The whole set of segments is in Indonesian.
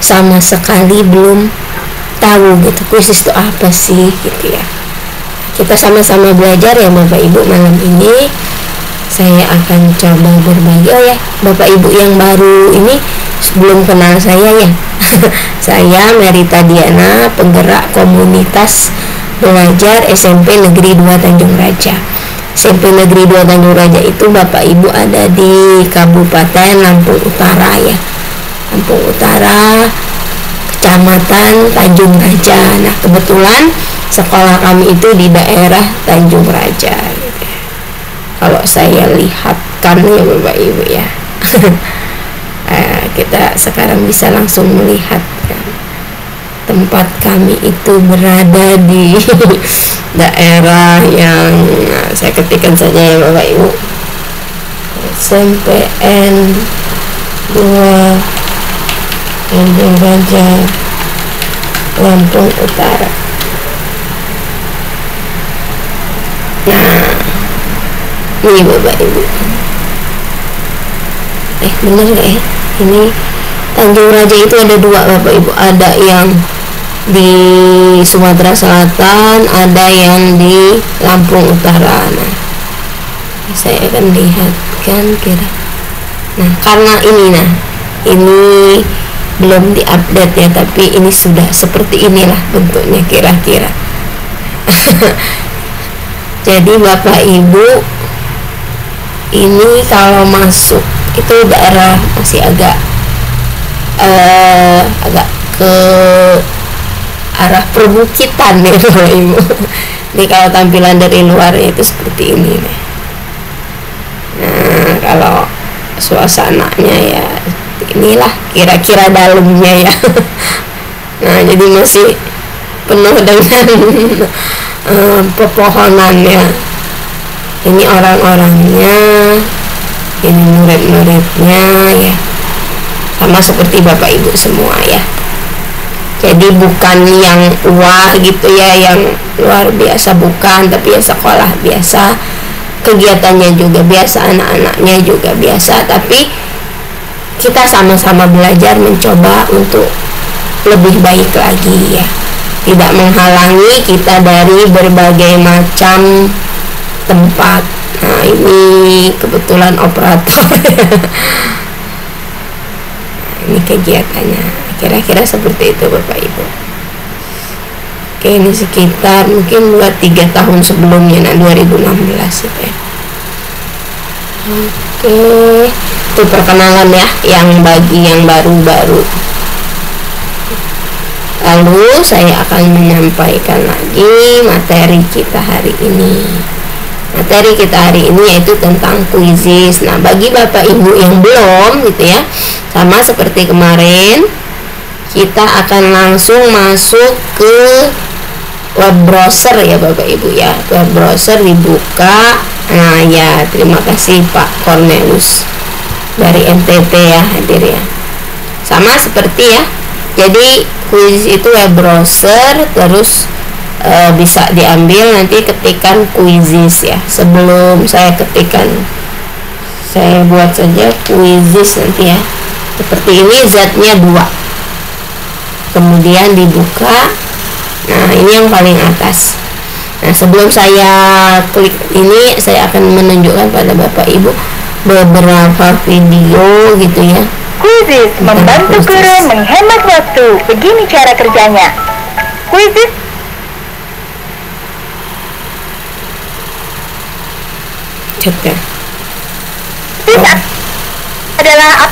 sama sekali belum tahu gitu kuisis itu apa sih gitu ya. Kita sama-sama belajar ya Bapak Ibu. Malam ini saya akan coba berbagi. Oh ya, Bapak Ibu yang baru ini belum kenal saya ya. Saya Merita Diana, penggerak komunitas belajar SMP Negeri 2 Tanjung Raja. SMP Negeri 2 Tanjung Raja itu Bapak Ibu ada di Kabupaten Lampung Utara ya. Lampung Utara, Kecamatan Tanjung Raja. Nah, kebetulan sekolah kami itu di daerah Tanjung Raja gitu ya. Kalau saya lihatkan ya Bapak Ibu ya. Kita sekarang bisa langsung melihat kan, tempat kami itu berada di daerah yang saya ketikkan saja ya Bapak Ibu, SMPN 2 Tanjung Raja, Lampung Utara. Nah, ini Bapak Ibu. Bener gak ya? Ini Tanjung Raja itu ada dua Bapak Ibu. Ada yang di Sumatera Selatan, ada yang di Lampung Utara. Nah, saya akan lihatkan kira. Nah, karena ini belum diupdate ya, tapi ini sudah seperti inilah bentuknya kira-kira. Jadi Bapak Ibu, ini kalau masuk itu daerah masih agak ke arah perbukitan ya Bapak Ibu. Ini kalau tampilan dari luarnya itu seperti ini nih. Nah, kalau suasananya ya inilah kira-kira dalamnya ya. Nah, jadi masih penuh dengan pepohonannya. Ini orang-orangnya, ini murid-muridnya ya, sama seperti Bapak Ibu semua ya. Jadi bukan yang wah gitu ya, yang luar biasa bukan, tapi ya sekolah biasa, kegiatannya juga biasa, anak-anaknya juga biasa, tapi kita sama-sama belajar mencoba untuk lebih baik lagi ya. Tidak menghalangi kita dari berbagai macam tempat. Nah, ini kebetulan operator. Ini kegiatannya kira-kira seperti itu Bapak Ibu. Oke, ini sekitar mungkin 2-3 tahun sebelumnya, nah 2016 itu ya. Oke, itu perkenalan ya, yang bagi yang baru-baru. Lalu saya akan menyampaikan lagi materi kita hari ini. Materi kita hari ini yaitu tentang kuisis. Nah, bagi Bapak Ibu yang belum gitu ya, sama seperti kemarin, kita akan langsung masuk ke web browser ya Bapak Ibu ya. Web browser dibuka. Nah ya, terima kasih Pak Cornelius dari NTT ya hadir ya. Sama seperti ya. Jadi kuisis itu web browser, terus bisa diambil, nanti ketikan kuisis ya. Sebelum saya ketikan, saya buat saja kuisis nanti ya. Seperti ini, Z-nya 2. Kemudian dibuka. Nah, ini yang paling atas. Nah, sebelum saya klik ini, saya akan menunjukkan pada Bapak Ibu beberapa video gitu ya. Kuisis membantu guru menghemat waktu. Begini cara kerjanya. Kuisis adalah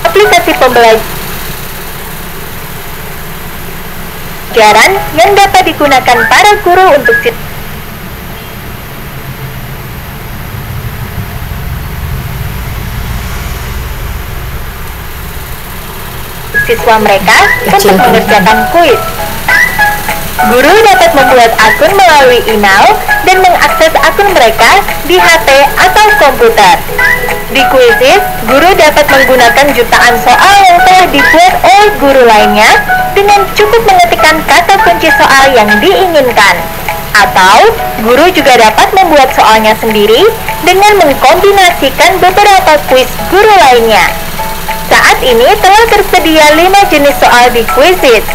aplikasi pembelajaran yang dapat digunakan para guru untuk siswa mereka untuk mengerjakan kuis. Guru dapat membuat akun melalui email dan mengakses akun mereka di HP atau komputer. Di kuisis, guru dapat menggunakan jutaan soal yang telah dibuat oleh guru lainnya dengan cukup mengetikkan kata kunci soal yang diinginkan. Atau, guru juga dapat membuat soalnya sendiri dengan mengkombinasikan beberapa kuis guru lainnya. Saat ini telah tersedia 5 jenis soal di Quizizz.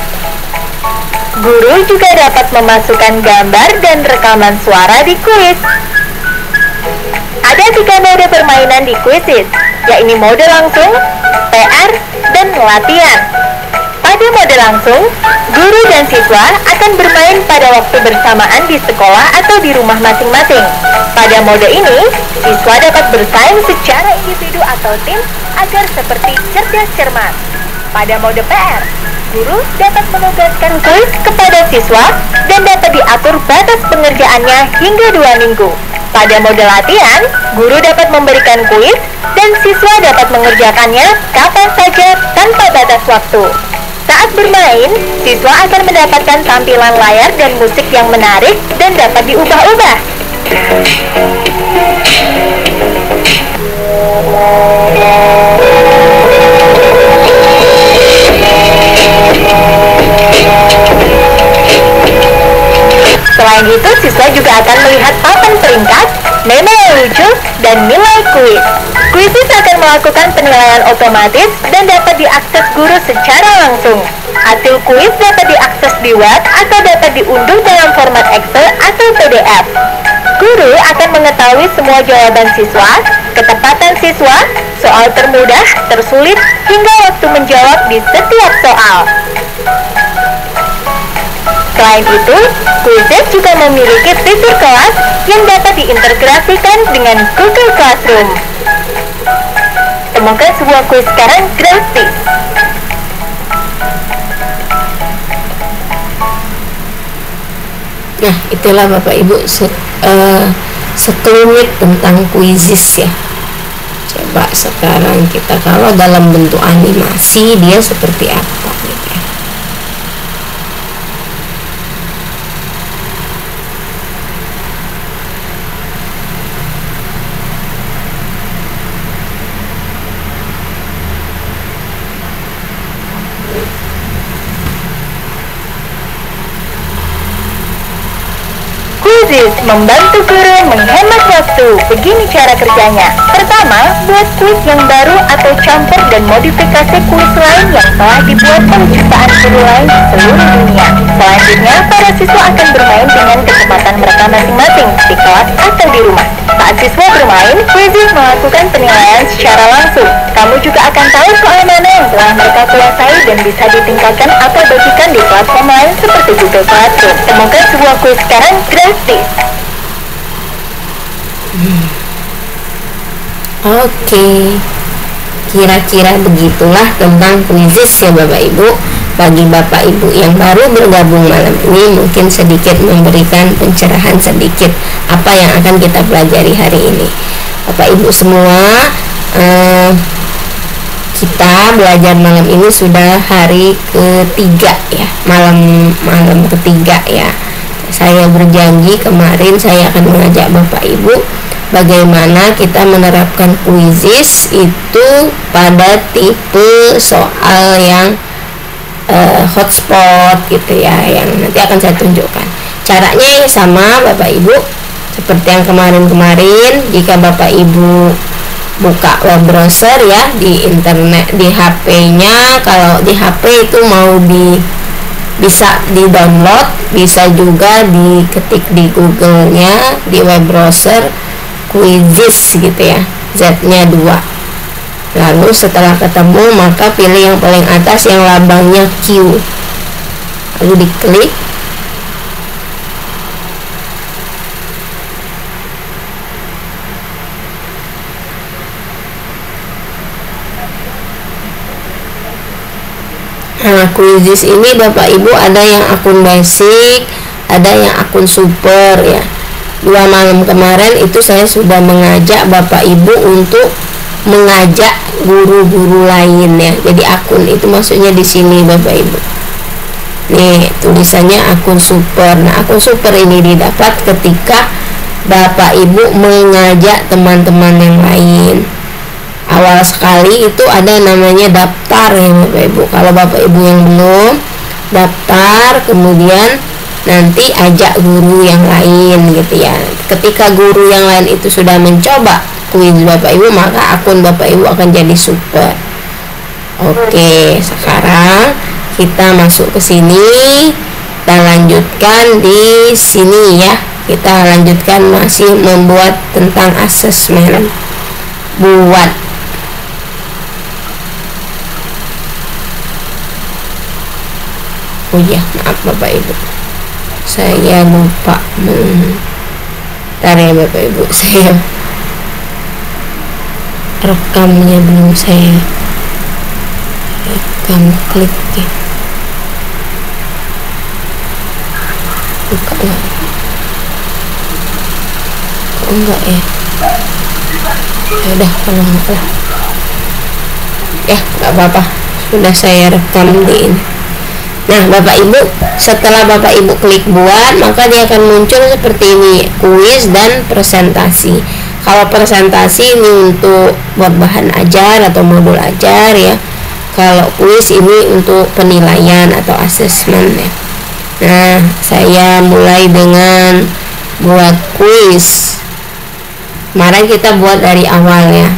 Guru juga dapat memasukkan gambar dan rekaman suara di kuis. Ada 3 mode permainan di Quizizz, yakni mode langsung, PR, dan latihan. Pada mode langsung, guru dan siswa akan bermain pada waktu bersamaan di sekolah atau di rumah masing-masing. Pada mode ini, siswa dapat bersaing secara individu atau tim agar seperti cerdas cermat. Pada mode PR, guru dapat menugaskan kuis kepada siswa dan dapat diatur batas pengerjaannya hingga 2 minggu. Pada mode latihan, guru dapat memberikan kuis dan siswa dapat mengerjakannya kapan saja tanpa batas waktu. Saat bermain, siswa akan mendapatkan tampilan layar dan musik yang menarik dan dapat diubah-ubah. Selain itu, siswa juga akan melihat papan peringkat, meme yang lucu, dan nilai kuis. Quizizz akan melakukan penilaian otomatis dan dapat diakses guru secara langsung. Hasil kuis dapat diakses di web atau dapat diunduh dalam format Excel atau PDF. Guru akan mengetahui semua jawaban siswa, ketepatan siswa, soal termudah, tersulit, hingga waktu menjawab di setiap soal. Selain itu, Quizizz juga memiliki fitur kelas yang dapat diintegrasikan dengan Google Classroom. Temukan sebuah kuis sekarang gratis. Nah, itulah Bapak Ibu sekelumit tentang Quizizz ya. Coba sekarang kita kalau dalam bentuk animasi dia seperti apa gitu ya. Quizizz membantu guru menghemat waktu. Begini cara kerjanya. Pertama, buat kuis yang baru atau campur dan modifikasi kuis lain yang telah dibuat oleh jutaan guru lain di seluruh dunia. Selanjutnya, para siswa akan bermain dengan kecepatan mereka masing-masing di kelas atau di rumah. Saat siswa bermain, Quizizz melakukan penilaian secara langsung. Kamu juga akan tahu soal mana yang telah mereka kuasai dan bisa ditingkatkan atau bagikan di platform lain seperti Google Classroom. Temukan sebuah kuis sekarang gratis. Oke, kira-kira begitulah tentang Quizizz ya Bapak Ibu. Bagi Bapak Ibu yang baru bergabung malam ini, mungkin sedikit memberikan pencerahan sedikit apa yang akan kita pelajari hari ini. Bapak Ibu semua, kita belajar malam ini sudah hari ketiga ya, malam ketiga ya. Saya berjanji kemarin saya akan mengajak Bapak Ibu bagaimana kita menerapkan Quizizz itu pada tipe soal yang hotspot gitu ya, yang nanti akan saya tunjukkan. Caranya sama Bapak Ibu seperti yang kemarin-kemarin. Jika Bapak Ibu buka web browser ya di internet, di HP-nya, kalau di HP itu mau bisa di-download, bisa juga diketik di Google-nya, di web browser Quizizz gitu ya, Z-nya 2. Lalu setelah ketemu maka pilih yang paling atas yang lambangnya Q, lalu diklik. Nah, Quizizz ini Bapak Ibu ada yang akun basic, ada yang akun super ya. 2 malam kemarin itu saya sudah mengajak Bapak Ibu untuk mengajak guru-guru lain ya. Jadi akun itu maksudnya di sini Bapak Ibu. Nih tulisannya akun super. Nah, akun super ini didapat ketika Bapak Ibu mengajak teman-teman yang lain. Awal sekali itu ada namanya daftar ya Bapak Ibu. Kalau Bapak Ibu yang belum daftar, kemudian nanti ajak guru yang lain gitu ya. Ketika guru yang lain itu sudah mencoba kuis Bapak Ibu, maka akun Bapak Ibu akan jadi super. Oke, sekarang kita masuk ke sini. Kita lanjutkan di sini ya. Kita lanjutkan masih membuat tentang asesmen. Buat. Oh ya, maaf Bapak Ibu. Saya lupa. Bentar ya Bapak Ibu, saya rekamnya belum saya rekam, klik ya. Buka nggak? Oh enggak ya. Ya udah kalau enggak lah. Ya nggak apa-apa. Sudah saya rekam di ini. Nah Bapak Ibu, setelah Bapak Ibu klik buat, maka dia akan muncul seperti ini, kuis dan presentasi. Kalau presentasi ini untuk buat bahan ajar atau modul ajar ya. Kalau kuis ini untuk penilaian atau asesmen ya. Nah, saya mulai dengan buat kuis. Kemarin kita buat dari awal ya.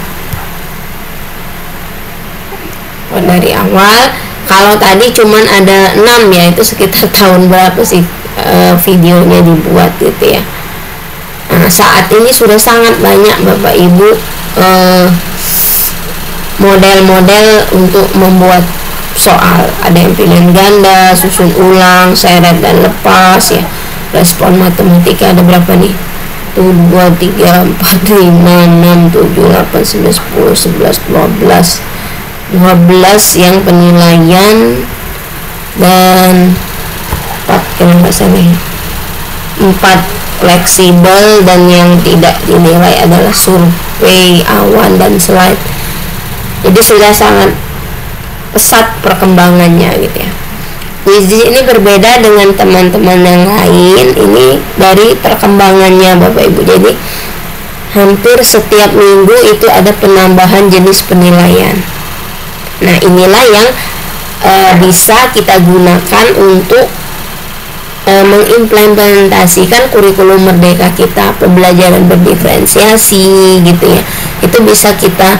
Buat dari awal. Kalau tadi cuman ada 6 ya, itu sekitar tahun berapa sih videonya dibuat gitu ya. Nah, saat ini sudah sangat banyak Bapak Ibu model-model untuk membuat soal. Ada yang pilihan ganda, susun ulang, seret dan lepas ya. Respon matematika ada berapa nih? 1, 2, 3, 4, 5, 6, 7, 8, 9, 10, 11, 12 yang penilaian dan 4 kalau nggak salah 4 fleksibel, dan yang tidak dinilai adalah survei, awan, dan slide. Jadi sudah sangat pesat perkembangannya gitu ya. Kuis ini berbeda dengan teman-teman yang lain. Ini dari perkembangannya Bapak Ibu. Jadi hampir setiap minggu itu ada penambahan jenis penilaian. Nah inilah yang bisa kita gunakan untuk mengimplementasikan kurikulum merdeka kita, pembelajaran berdiferensiasi gitu ya. Itu bisa kita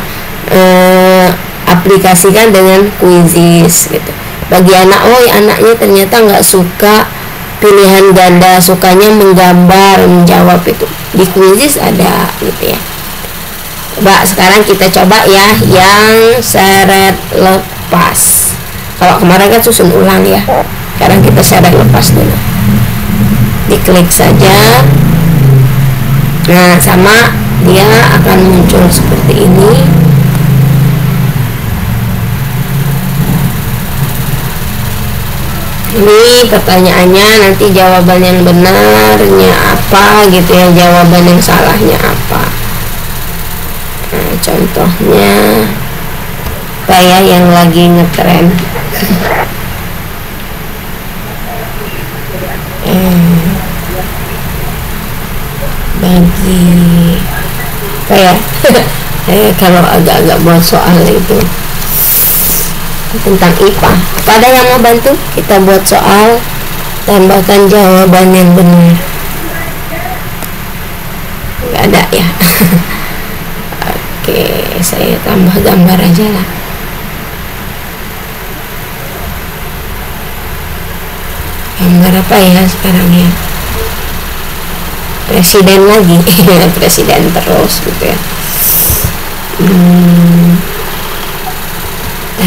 aplikasikan dengan Quizizz gitu. Bagi anak, anaknya ternyata nggak suka pilihan ganda, sukanya menggambar, menjawab, itu di Quizizz ada gitu ya. Coba sekarang kita coba ya yang seret lepas. Kalau kemarin kan susun ulang ya, sekarang kita seret lepas dulu. Diklik saja. Nah sama, dia akan muncul seperti ini. Ini pertanyaannya, nanti jawaban yang benarnya apa gitu ya, jawaban yang salahnya apa. Nah, contohnya kayak yang lagi ngetren. Bagi kayak kalau agak-agak buat soal itu tentang IPA, pada yang mau bantu kita buat soal, tambahkan jawaban yang benar. Nggak ada ya. Oke, saya tambah gambar aja lah. Gambar apa ya sekarang ya? Presiden lagi. Presiden terus gitu ya.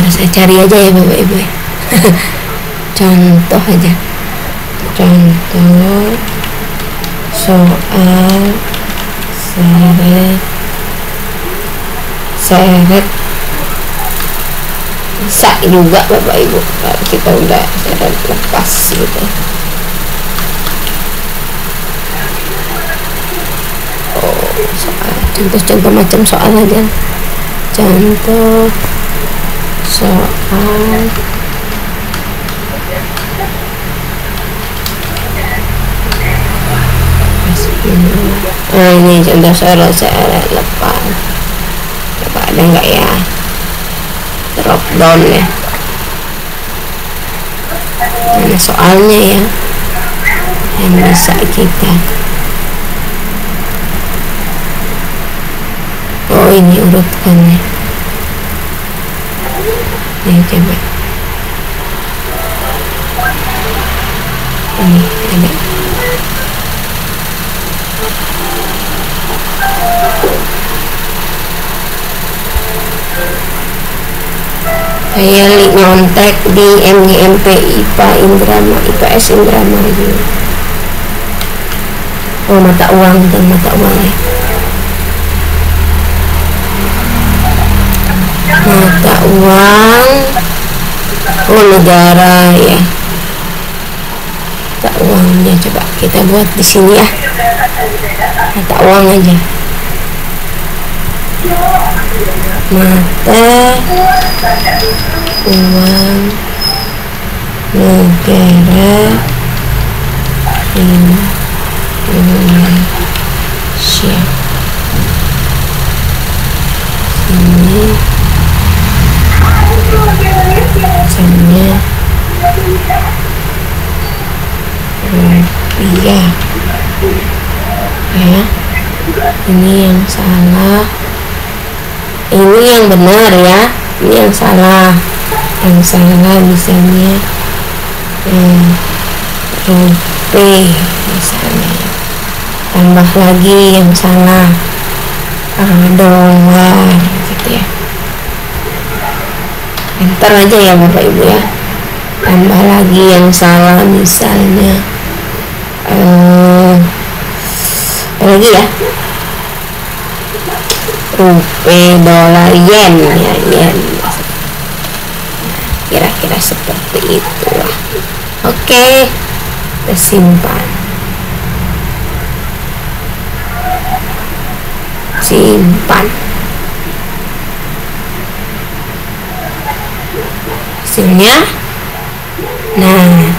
Saya cari aja ya Bapak Ibu ya. Contoh aja, contoh soal seret bisa juga Bapak Ibu kalau kita udah seret lepas gitu. Soal, contoh macam soal aja. Contoh soal ini contoh soal seret lepas. Coba ada nggak ya, drop down ya. Mana soalnya ya yang bisa kita. Oh ini urutannya. Nih coba. Ini ada. Saya nyontek di MGMP IPS Indramayu. Oh, mata uang dan mata uang ya. Mata uang. Oh, negara ya. Mata uangnya coba kita buat di sini ya. Mata uang aja. Mata uang negara Indonesia. Ini misalnya rupiah ya. Ini yang salah, ini yang benar ya, ini yang salah. Yang salah misalnya rupiah misalnya, tambah lagi yang salah dolar gitu ya. Enter aja ya Bapak Ibu ya. Tambah lagi yang salah misalnya apa lagi ya, rupiah, dolar, yen ya, yen. Kira-kira seperti itulah. Oke, kita simpan. Hasilnya. Nah,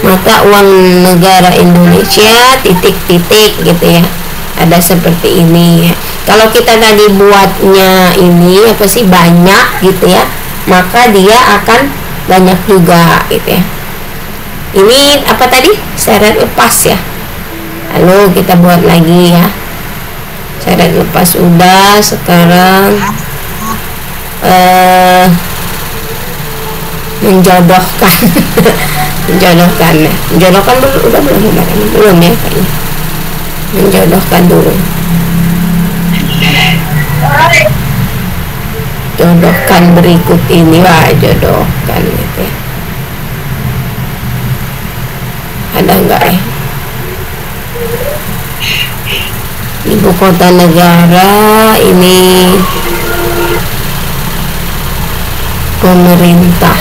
mata uang negara Indonesia titik-titik gitu ya, ada seperti ini ya. Kalau kita tadi buatnya ini apa sih, banyak gitu ya, maka dia akan banyak juga gitu ya. Ini apa tadi, seret lepas ya. Lalu kita buat lagi ya, seret lepas udah. Sekarang menjodohkan menjodohkan ya. Menjodohkan udah belum ya kayaknya. Menjodohkan dulu, jodohkan berikut ini. Wah, jodohkan gitu ya. Ada enggak ya? Ibu kota negara ini pemerintah.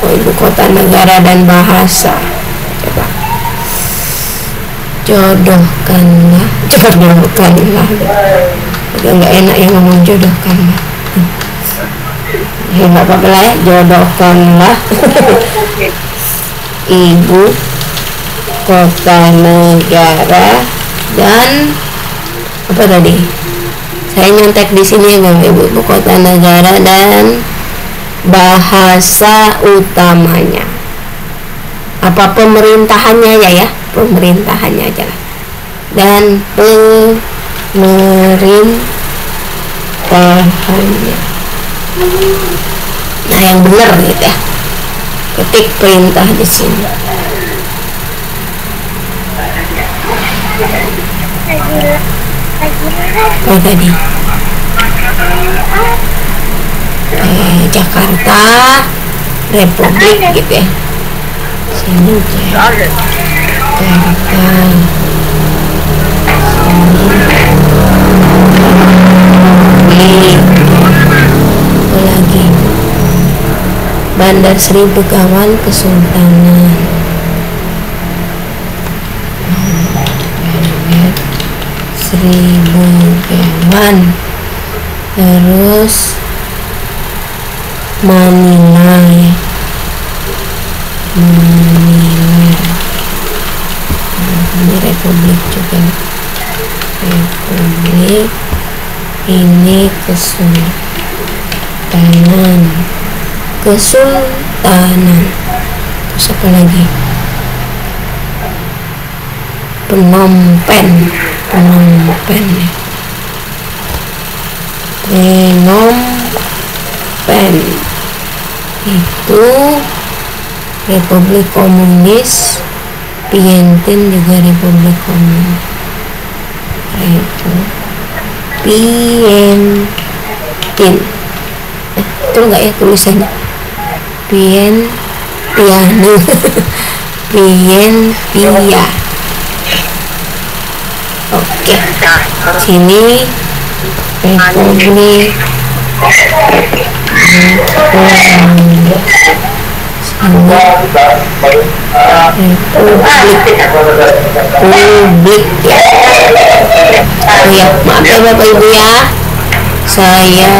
Oh, ibu kota negara dan bahasa. Coba jodohkanlah. Agak nggak enak ya ngomong jodohkanlah. Ya nggak apa-apa lah ya, jodohkanlah ibu kota negara dan apa tadi? Saya nyontek di sini ya, ibu kota negara dan bahasa utamanya. Apa pemerintahannya ya, pemerintahannya aja lah. Dan pemerintahannya. Nah, yang benar gitu ya. Ketik perintah di sini. Oh tadi Jakarta Republik gitu ya. Sini Jakarta. Sini apa lagi, Bandar Sri Begawan Kesultanan. Sri Begawan. Terus Manila ya, Manila. Ini Republik juga, Republik ini Kesultanan. Terus apa lagi, Phnom Penh ya. Phnom Vietnam itu Republik Komunis, Vietnam juga Republik Komunis. Vietnam itu enggak ya tulisannya? Vietnam Vientia. Oke, sini Republik Publik ya. Oh ya, maaf ya Bapak Ibu ya, saya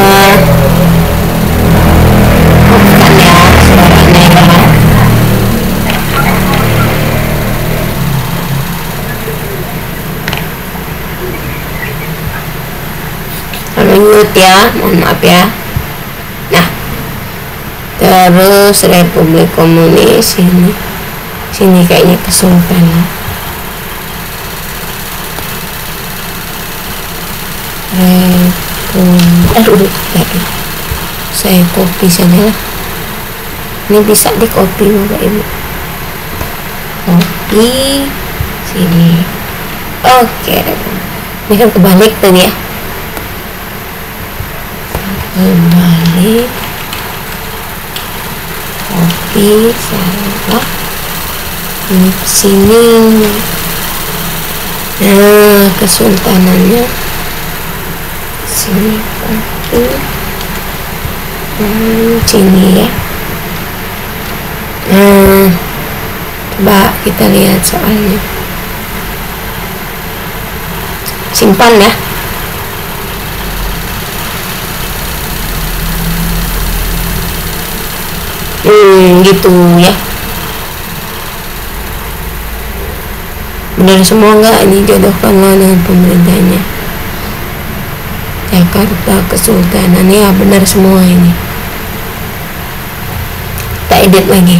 bukan ya suaranya ya. Mute ya, mohon maaf ya. Nah, terus Republik Komunis sini kayaknya kesultanan. Saya copy saja lah. Ini bisa di copy Bapak Ibu. Copy sini. Oke, ini kan kebalik tadi ya. Kembali copy salah ini sini. Nah, kesultanannya sini copy sini ya. Nah, coba kita lihat soalnya, simpan ya. Gitu ya, benar semua nggak ini jodohkanlah dengan pemerintahnya Jakarta Kesultanan ya, benar semua ini. Kita edit lagi.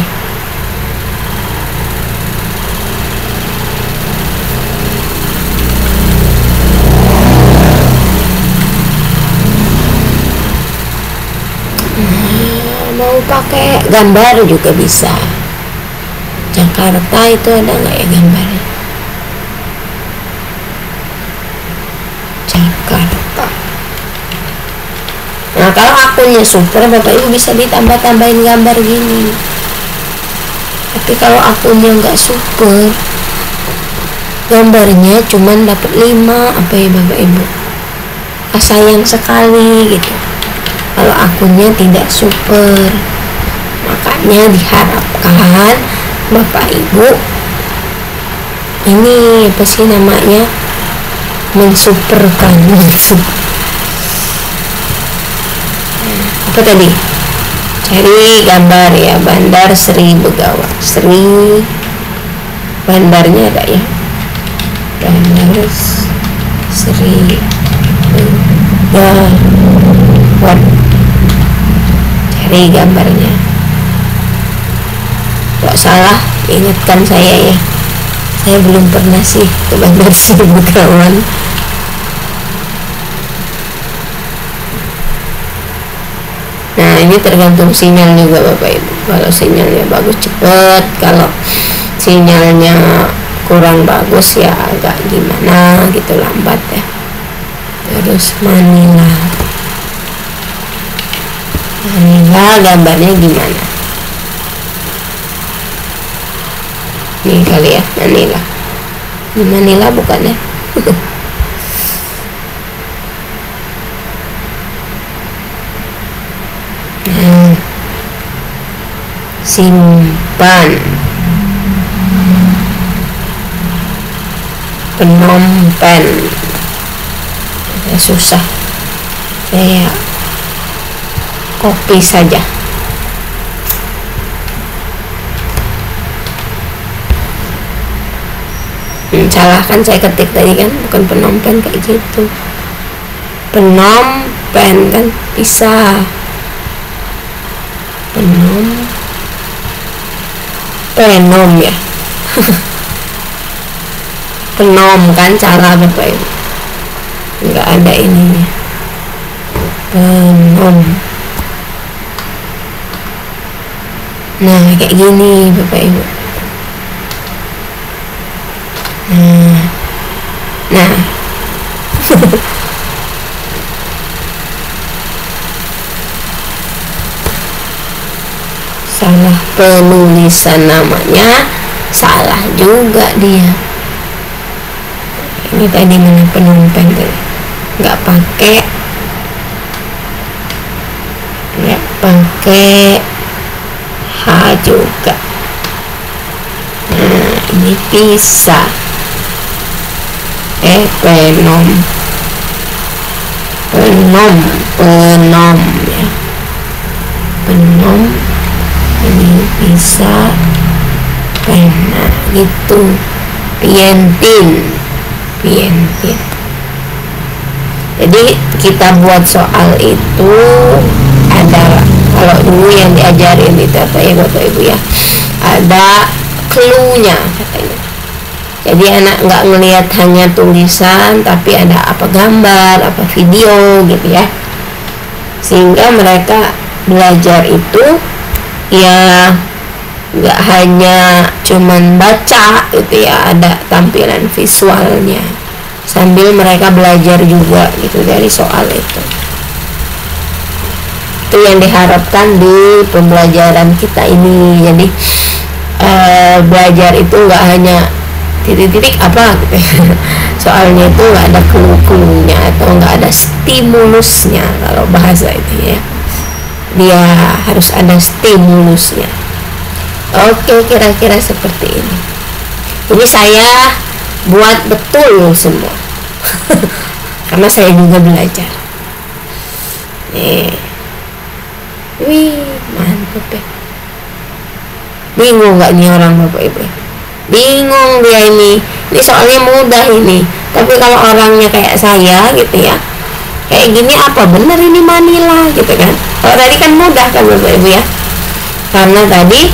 Mau pakai gambar juga bisa. Jakarta itu ada nggak ya gambarnya? Jakarta. Nah, kalau akunnya super, Bapak Ibu bisa ditambah-tambahin gambar gini. Tapi kalau akunnya nggak super, gambarnya cuman dapat 5, apa ya Bapak Ibu? Sayang sekali gitu. Kalau akunnya tidak super, makanya diharapkan Bapak Ibu ini apa sih namanya, mensuperkan. Apa tadi? Cari gambar ya, Bandar Sri Begawan. Sri, bandarnya ada ya, Bandar Sri Begawan. Cari gambarnya, kalau salah ingatkan saya ya, saya belum pernah sih ke Bandar Sri Begawan. Nah, ini tergantung sinyal juga Bapak Ibu. Kalau sinyalnya bagus cepet, kalau sinyalnya kurang bagus ya agak gimana gitu, lambat ya. Terus Manila gambarnya gimana? Nih kali ya, Manila. Ini Manila bukan ya? Simpan. Phnom Penh. Ya, susah. Saya copy saja. Salah kan saya ketik tadi kan, bukan Phnom Penh kayak gitu. Phnom Penh kan bisa. Penom ya. Penom kan salah Bapak Ibu, nggak ada ininya. Penom. Nah, kayak gini Bapak Ibu. Nah salah penulisan namanya, salah juga dia. Ini tadi mana penumpang tuh, nggak pakai H juga. Nah, ini pisah. Penom ya, penom. Ini bisa pena gitu. Pientin. Jadi kita buat soal itu ada, kalau dulu yang diajarin itu apa ya Bapak Ibu ya, ada clue-nya katanya. Jadi anak nggak ngelihat hanya tulisan, tapi ada apa gambar, apa video gitu ya, sehingga mereka belajar itu ya nggak hanya cuman baca gitu ya, ada tampilan visualnya sambil mereka belajar juga gitu dari soal itu. Itu yang diharapkan di pembelajaran kita ini. Jadi belajar itu nggak hanya titik-titik apa gitu ya. Soalnya itu nggak ada clue-cluenya atau nggak ada stimulusnya kalau bahasa itu ya. Dia harus ada stimulusnya. Oke, kira-kira seperti ini. Ini saya buat betul semua. Karena saya juga belajar. Nih. Wih, mantap ya. Bingung nggak nih orang Bapak Ibu? Bingung dia ini. Ini soalnya mudah ini. Tapi kalau orangnya kayak saya gitu ya, kayak gini apa bener ini Manila gitu kan. Kalau tadi kan mudah kan Bapak Ibu ya, karena tadi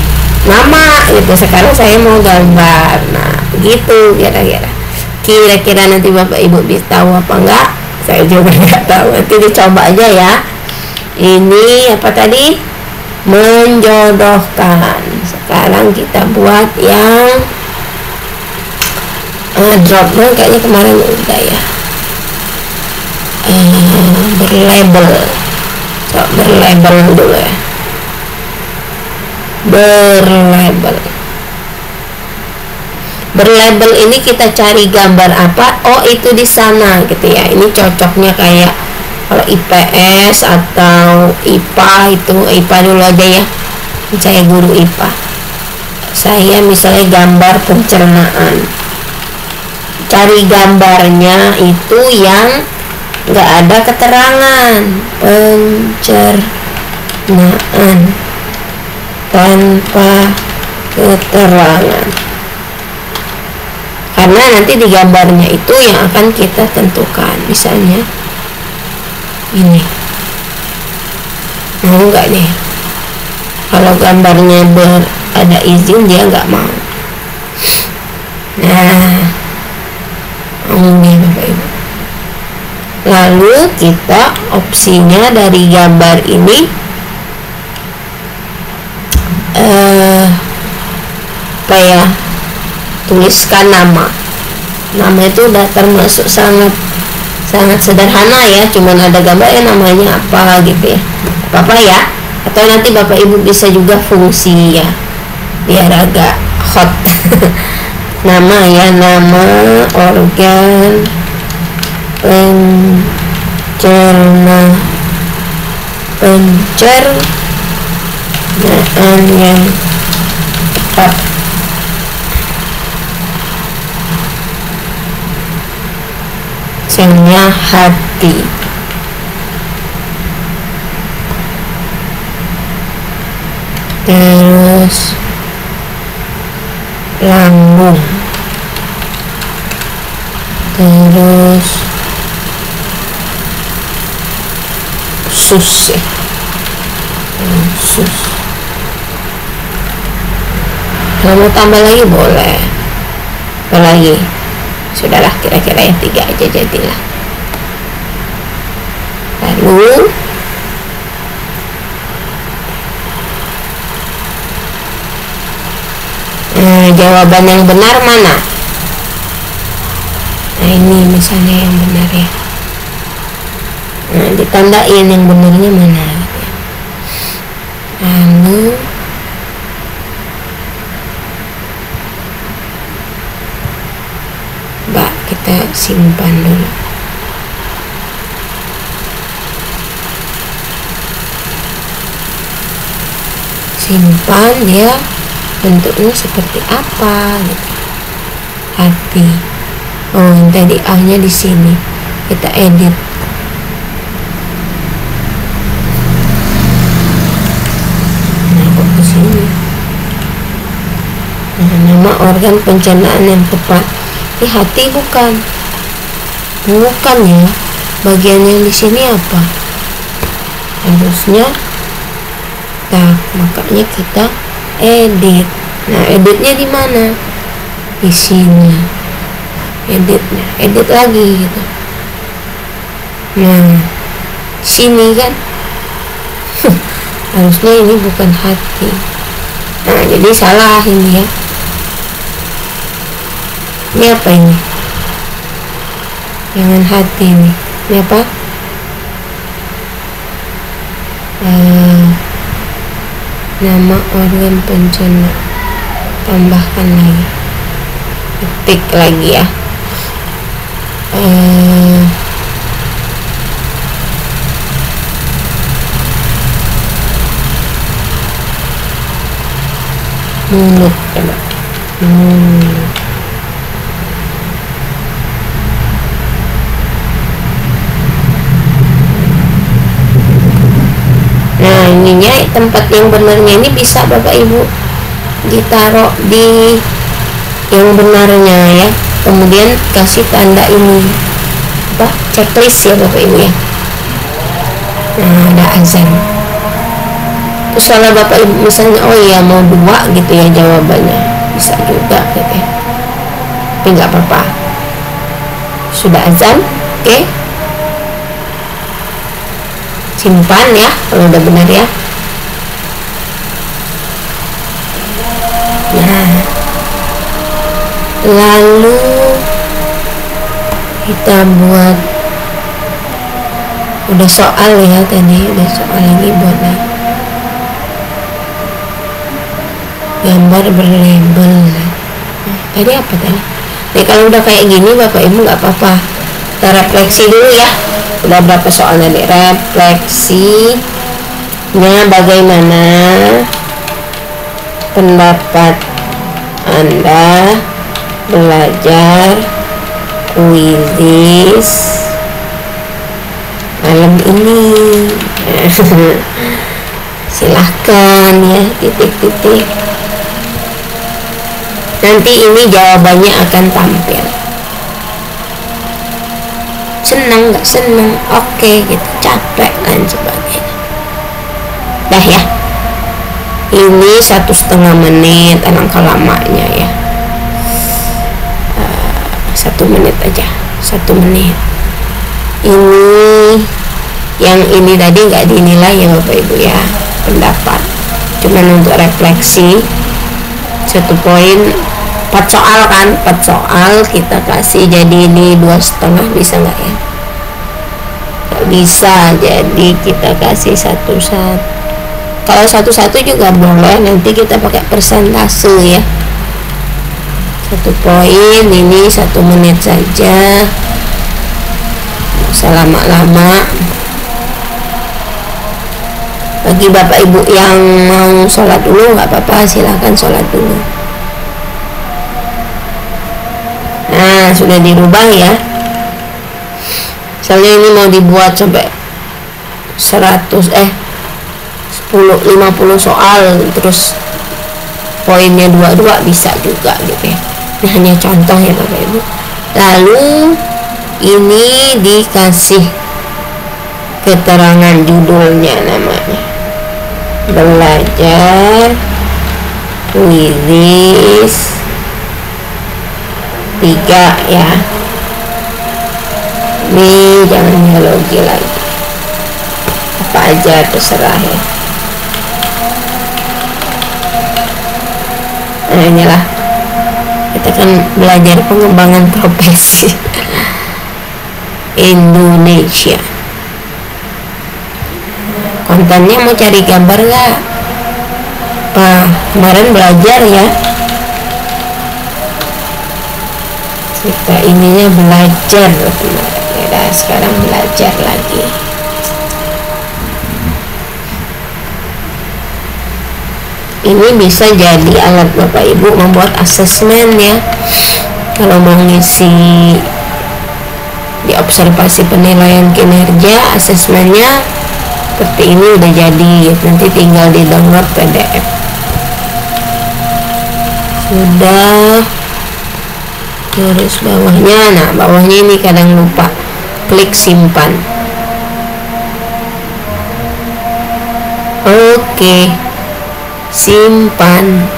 nama gitu, sekarang saya mau gambar. Nah begitu kira-kira nanti Bapak Ibu bisa tahu apa enggak, saya juga nggak tahu, nanti dicoba aja ya. Ini apa tadi, menjodohkan. Sekarang kita buat yang dropdown, kayaknya kemarin udah ya. Berlabel, so, berlabel dulu ya. Berlabel ini kita cari gambar apa, oh itu di sana gitu ya. Ini cocoknya kayak kalau IPS atau IPA, itu IPA dulu aja ya, saya guru IPA. Saya misalnya gambar pencernaan, cari gambarnya itu yang nggak ada keterangan, pencernaan tanpa keterangan, karena nanti di gambarnya itu yang akan kita tentukan. Misalnya ini mau nggak nih, kalau gambarnya ada izin dia nggak mau. Nah ini Bapak Ibu, lalu kita opsinya dari gambar ini apa ya, tuliskan nama itu udah termasuk sangat sederhana ya, cuman ada gambarnya namanya apa gitu ya, apa ya. Atau nanti Bapak Ibu bisa juga fungsi ya, biar agak hot. Nama ya, nama organ pencernaan yang tepat. Misalnya hati, terus lambung, terus usus ya, usus. Kalau mau tambah lagi boleh, apa lagi? Sudahlah, kira-kira yang 3 aja jadilah. Lalu Nah, jawaban yang benar mana? Nah, ini misalnya yang benar ya. Nah, ditandain yang benarnya mana. Lalu kita simpan dulu. Simpan dia bentuknya seperti apa gitu. Hati. Oh, yang tadi A-nya di sini. Kita edit. Nah, kok ke sini. Nah, nama organ pencernaan yang tepat. Ini hati bukan ya. Bagian yang di sini apa? Harusnya makanya kita edit. Nah, editnya di mana? Di sini. Editnya, edit lagi gitu. Nah, sini kan. Harusnya ini bukan hati. Nah, jadi salah ini ya. Ini apa ini? Jangan hati nih. Ini apa? Nama organ pencerna. Tambahkan lagi. Ketik lagi ya. Mulut coba. Nah, ininya tempat yang benarnya ini bisa Bapak Ibu ditaruh di yang benarnya ya. Kemudian kasih tanda ini apa? Checklist ya Bapak Ibu ya. Nah, ada azan. Terus kalau Bapak Ibu misalnya oh iya mau 2 gitu ya jawabannya, bisa juga gitu ya. Tapi nggak apa-apa. Sudah azan, oke? Simpan ya kalau udah benar ya. Nah, lalu kita buat udah soal ya tadi, udah soal lagi buat gambar berlabel. Tadi apa tadi? Nah, kalau udah kayak gini Bapak Ibu nggak apa-apa, kita refleksi dulu ya. Udah berapa soal tadi? Refleksinya bagaimana pendapat Anda belajar kuisis malam ini? Silahkan ya, titik-titik. Nanti ini jawabannya akan tampil. Senang nggak senang, oke gitu, capek dan sebagainya. Dah ya, ini 1,5 menit, alangkah lamanya ya. 1 menit aja, 1 menit. Ini yang ini tadi nggak dinilai ya Bapak Ibu ya, pendapat, cuman untuk refleksi. 1 poin, 4 soal kan, 4 soal kita kasih, jadi ini 2,5 bisa nggak ya? Nggak bisa, jadi kita kasih 1-1. Kalau 1-1 juga boleh, nanti kita pakai persentase ya. 1 poin, ini 1 menit saja, nggak usah lama-lama. Bagi Bapak Ibu yang mau sholat dulu nggak apa-apa, silahkan sholat dulu. Nah, sudah dirubah ya. Misalnya ini mau dibuat sampai 50 soal, terus poinnya 22 bisa juga gitu ya. Ini hanya contoh ya Bapak Ibu. Lalu ini dikasih keterangan judulnya, namanya belajar kuisis 3 ya. Ini jangan biologi lagi, apa aja terserah ya. Nah, inilah kita kan belajar pengembangan profesi. Indonesia. Kontennya mau cari gambar nggak? Kemarin belajar ya, kita ininya belajar kemarin ya, sekarang belajar lagi. Ini bisa jadi alat Bapak Ibu membuat asesmen ya, kalau mau ngisi di observasi penilaian kinerja, asesmennya seperti ini udah jadi, nanti tinggal di download PDF. Sudah. Terus bawahnya, nah bawahnya ini kadang lupa, klik simpan. Oke, simpan.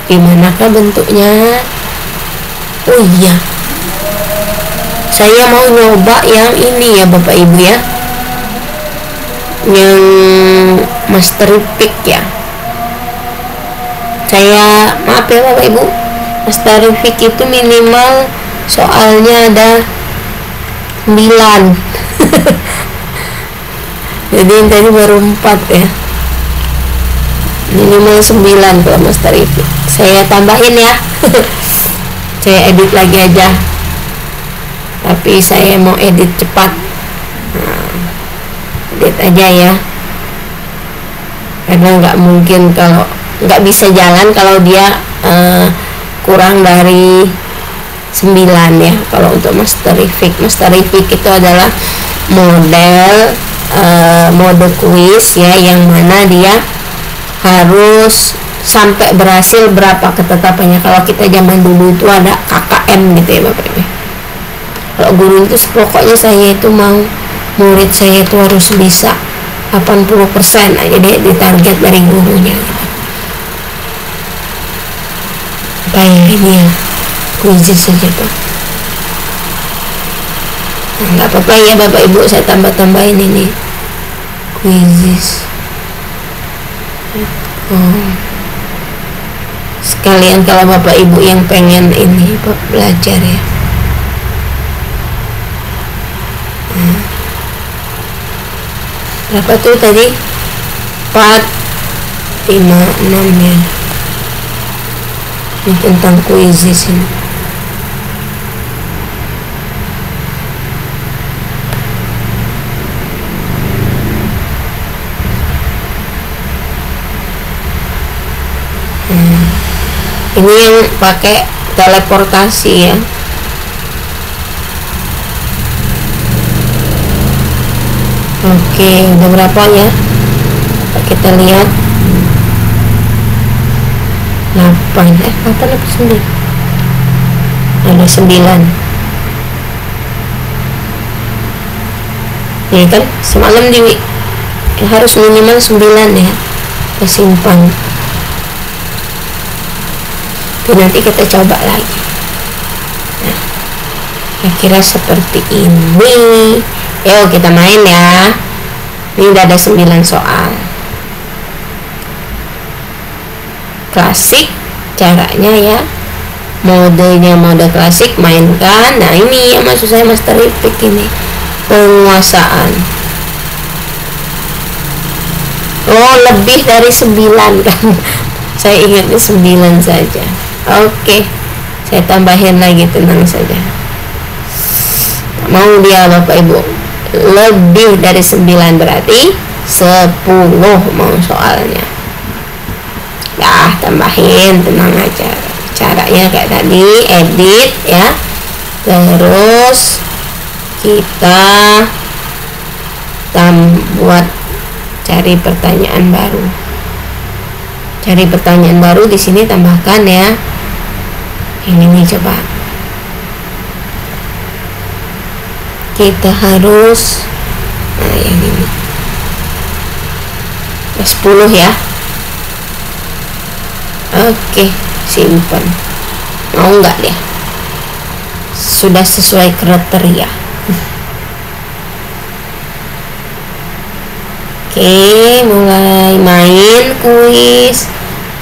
Dimanakah bentuknya? Oh iya, saya mau nyoba yang ini ya Bapak Ibu ya, yang Masterific ya. Saya maaf ya Bapak Ibu, Masterific itu minimal soalnya ada 9. Jadi yang tadi baru 4 ya, minimal 9 kalau Masterific. Saya tambahin ya. Saya edit lagi aja, tapi saya mau edit cepat. Edit aja ya, karena nggak mungkin, kalau nggak bisa jalan kalau dia kurang dari 9 ya. Kalau untuk Masterific itu adalah mode quiz ya, yang mana dia harus sampai berhasil berapa ketetapannya. Kalau kita zaman dulu itu ada KKM gitu ya Bapak Ibu. Kalau guru itu pokoknya saya itu mau murid saya itu harus bisa 80% aja deh ditarget dari gurunya gitu. Kayak ini ya, quizzes saja tuh. Nah, nggak apa-apa ya Bapak Ibu, saya tambah-tambahin ini quizzes. Sekalian kalau Bapak Ibu yang pengen ini belajar ya. Berapa tuh tadi? 4, 5, 6 ya. Ini tentang quizzes ini. Ini yang pakai teleportasi ya. Oke, udah berapa ya? Kita lihat 8 8 atau 9? Ada 9. Ini kan semalam harus minimal 9 ya. Kita simpan. Oke, nanti kita coba lagi. Nah, kira-kira seperti ini. Yuk kita main ya. Ini udah ada 9 soal. Klasik caranya ya. Modenya mode klasik, mainkan. Nah ini ya maksud saya Masterific ini. Penguasaan. Oh, lebih dari 9 kan. Saya ingatnya 9 saja. Oke, saya tambahin lagi, tenang saja. Mau dia Bapak Ibu lebih dari 9 berarti 10 mau soalnya. Dah, tambahin, tenang aja. Caranya kayak tadi, edit ya. Terus kita buat cari pertanyaan baru. Cari pertanyaan baru di sini, tambahkan ya. Ini nih coba. Kita harus yang ini 10 ya. Oke, simpan. Mau nggak dia? Sudah sesuai kriteria. Oke, mulai main kuis.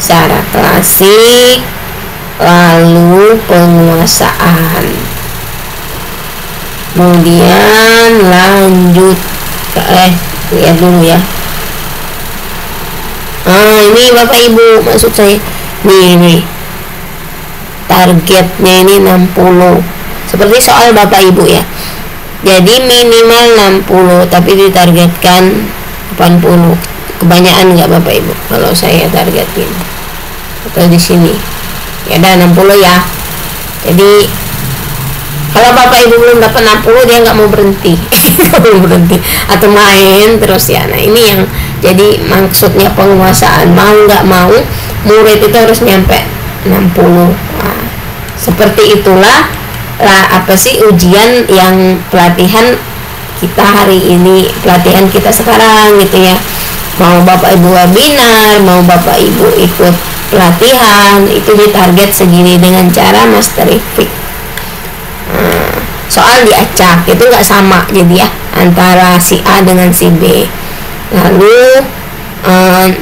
secara klasik, lalu penguasaan, kemudian lanjut ke lihat dulu ya. Ini Bapak Ibu, maksud saya nih targetnya ini 60 seperti soal Bapak Ibu ya. Jadi minimal 60 tapi ditargetkan 80. Kebanyakan nggak Bapak Ibu kalau saya targetin? Atau di sini ya ada 60 ya. Jadi kalau Bapak Ibu belum dapat 60 dia nggak mau berhenti. Atau main terus ya. Nah ini yang jadi maksudnya penguasaan, mau nggak mau murid itu harus nyampe 60. Nah, seperti itulah ujian yang pelatihan kita hari ini, pelatihan kita sekarang gitu ya. Mau Bapak Ibu webinar, mau Bapak Ibu ikut pelatihan, itu ditarget segini dengan cara mastery fit. Soal diacak itu nggak sama jadi ya antara si A dengan si B. Lalu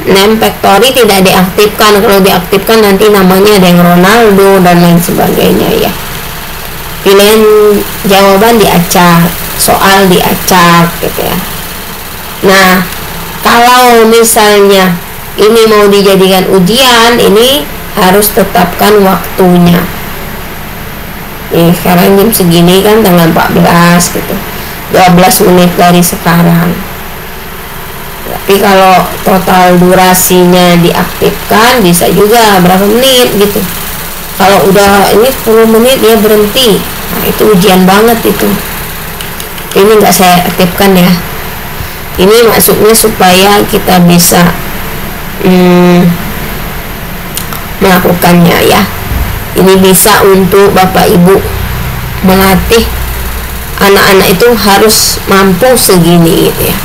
name factory tidak diaktifkan. Kalau diaktifkan nanti namanya ada yang Ronaldo dan lain sebagainya ya. Pilihan jawaban diacak, soal diacak gitu ya. Nah kalau misalnya ini mau dijadikan ujian, ini harus tetapkan waktunya. Sekarang jam segini kan tanggal 14 gitu, 12 menit dari sekarang. Tapi kalau total durasinya diaktifkan bisa juga berapa menit gitu. Kalau udah ini 10 menit dia berhenti, nah itu ujian banget itu. Ini nggak saya aktifkan ya. Ini maksudnya supaya kita bisa melakukannya ya. Ini bisa untuk Bapak Ibu melatih anak-anak itu harus mampu segini gitu ya.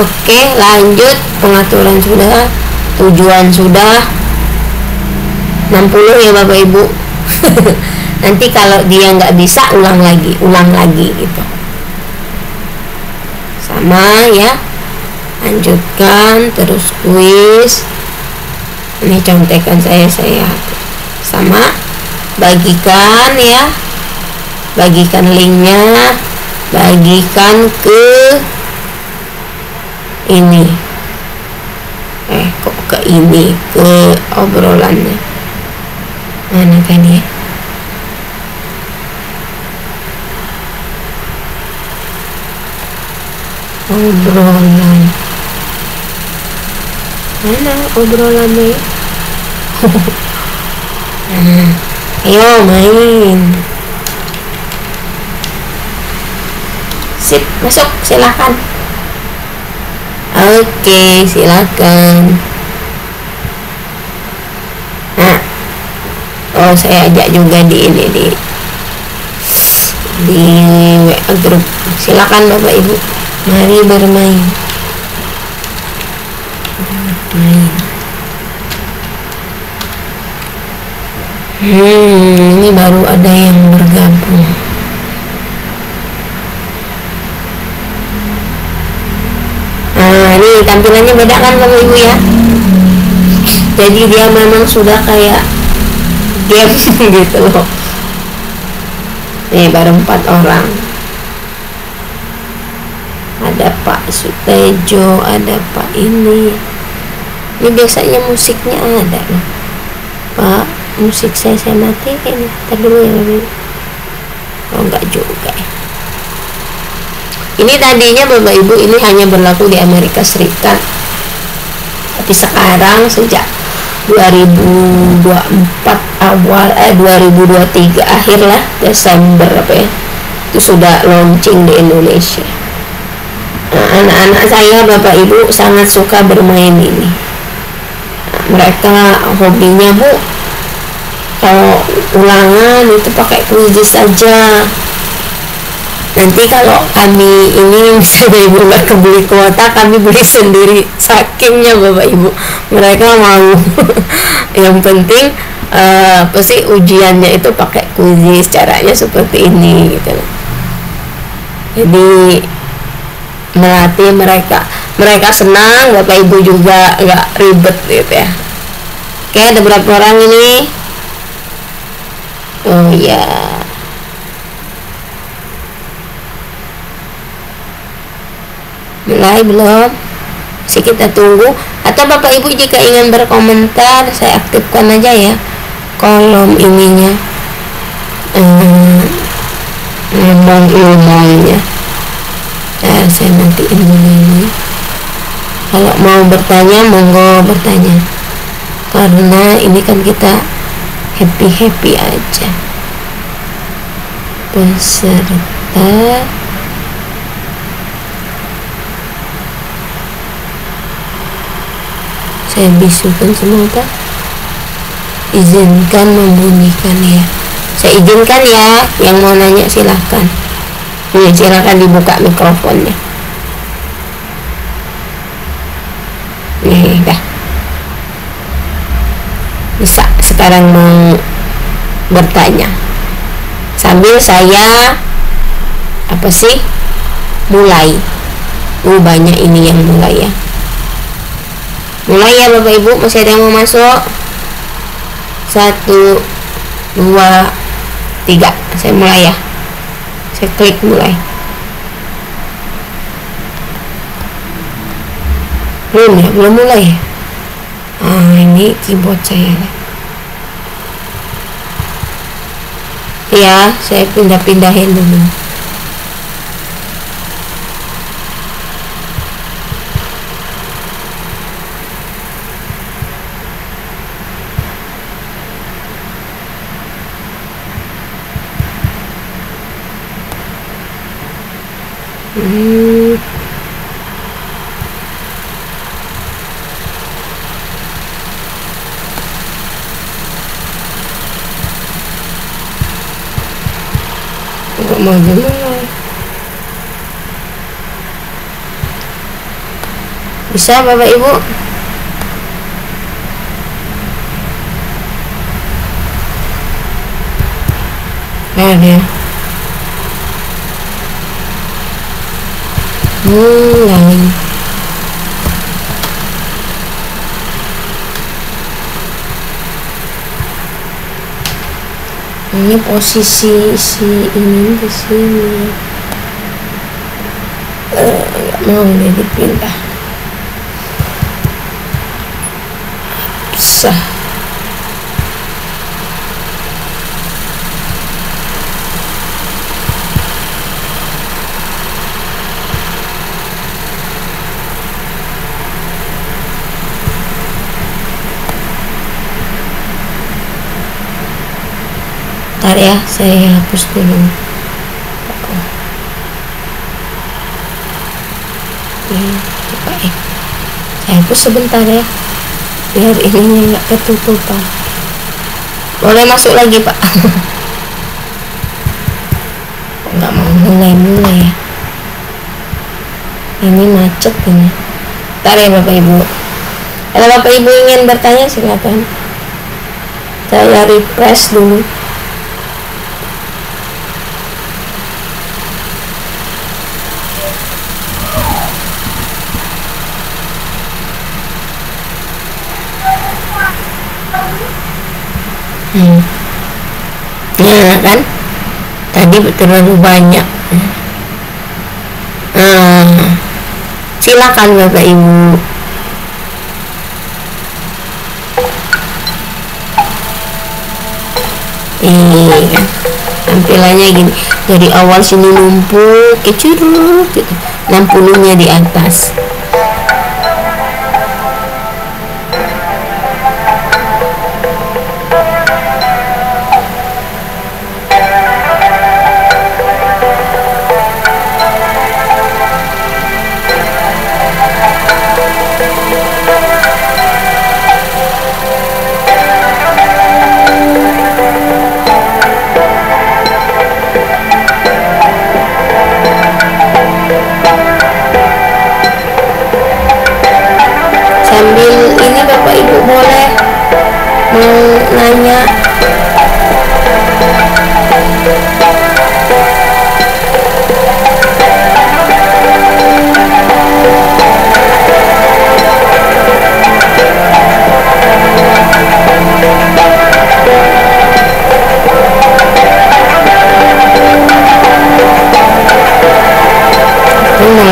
Oke, lanjut. Pengaturan sudah, tujuan sudah. 60 ya Bapak Ibu. Nanti kalau dia nggak bisa ulang lagi gitu. Sama ya. Lanjutkan terus kuis. Ini contekan saya sama, bagikan ya, bagikan linknya, bagikan ke ini kok ke ini, ke obrolannya mana kan ya, obrolan mana obrolannya. Ayo main. Sip, masuk silakan. Oke, silakan. Nah, saya ajak juga di ini di WA grup. Silakan Bapak Ibu, mari bermain. Ini baru ada yang bergabung. Nah, ini tampilannya beda kan Bapak Ibu ya. Jadi dia memang sudah kayak game gitu loh. Nih baru 4 orang. Ada Pak Sutejo, ada Pak ini. Ini biasanya musiknya ada loh. Pak, musik saya matiin. Ntar dulu ya Bapak Ibu. Oh enggak juga ya. Ini tadinya Bapak Ibu ini hanya berlaku di Amerika Serikat. Tapi sekarang sejak 2024 awal 2023 akhir lah, Desember apa ya, itu sudah launching di Indonesia. Nah, anak-anak saya Bapak Ibu sangat suka bermain ini. Nah, mereka hobinya Bu, kalau ulangan itu pakai quiz saja. Nanti kalau kami ini misalnya Ibu nggak kebeli kuota, kami beli sendiri, sakingnya Bapak Ibu mereka mau. Yang penting pasti ujiannya itu pakai quiz, caranya seperti ini gitu. Jadi melatih mereka mereka senang, bapak ibu juga nggak ribet gitu ya. Oke, ada berapa orang ini? Oh ya, mulai belum? Masih kita tunggu. Atau bapak ibu jika ingin berkomentar, saya aktifkan aja ya kolom ininya, ngomongnya. Nah, saya nantiin dulu ini. Kalau mau bertanya, monggo bertanya, karena ini kan kita happy aja. Peserta saya bisukan semua Pak. Izinkan membunyikan ya. Saya izinkan ya. Yang mau nanya silahkan. Nih, silahkan dibuka mikrofonnya. Nih, dah. Bisa sekarang mau bertanya. Sambil saya mulai. Banyak ini yang mulai ya. Mulai ya bapak ibu, masih ada yang mau masuk? 1, 2, 3. Saya mulai ya. Saya klik mulai. Belum mulai ya. Ini keyboard saya ya, saya pindahin dulu. Mau mulai. Bisa bapak ibu? Ada. Mulai. Ini posisi si ini di sini. Nggak mau nih dipindah. Bisa. Bentar ya, saya hapus dulu. Coba ya. Saya hapus sebentar ya, biar ininya nggak ketutupan. Boleh masuk lagi Pak. Nggak mau mulai ya. Ini macet ini. Bentar ya Bapak Ibu. Kalau Bapak Ibu ingin bertanya silakan. Saya refresh dulu. Nah kan tadi terlalu banyak. Silakan Bapak Ibu. Kan tampilannya gini, dari awal sini numpuk kecurut gitu, 60-nya di atas.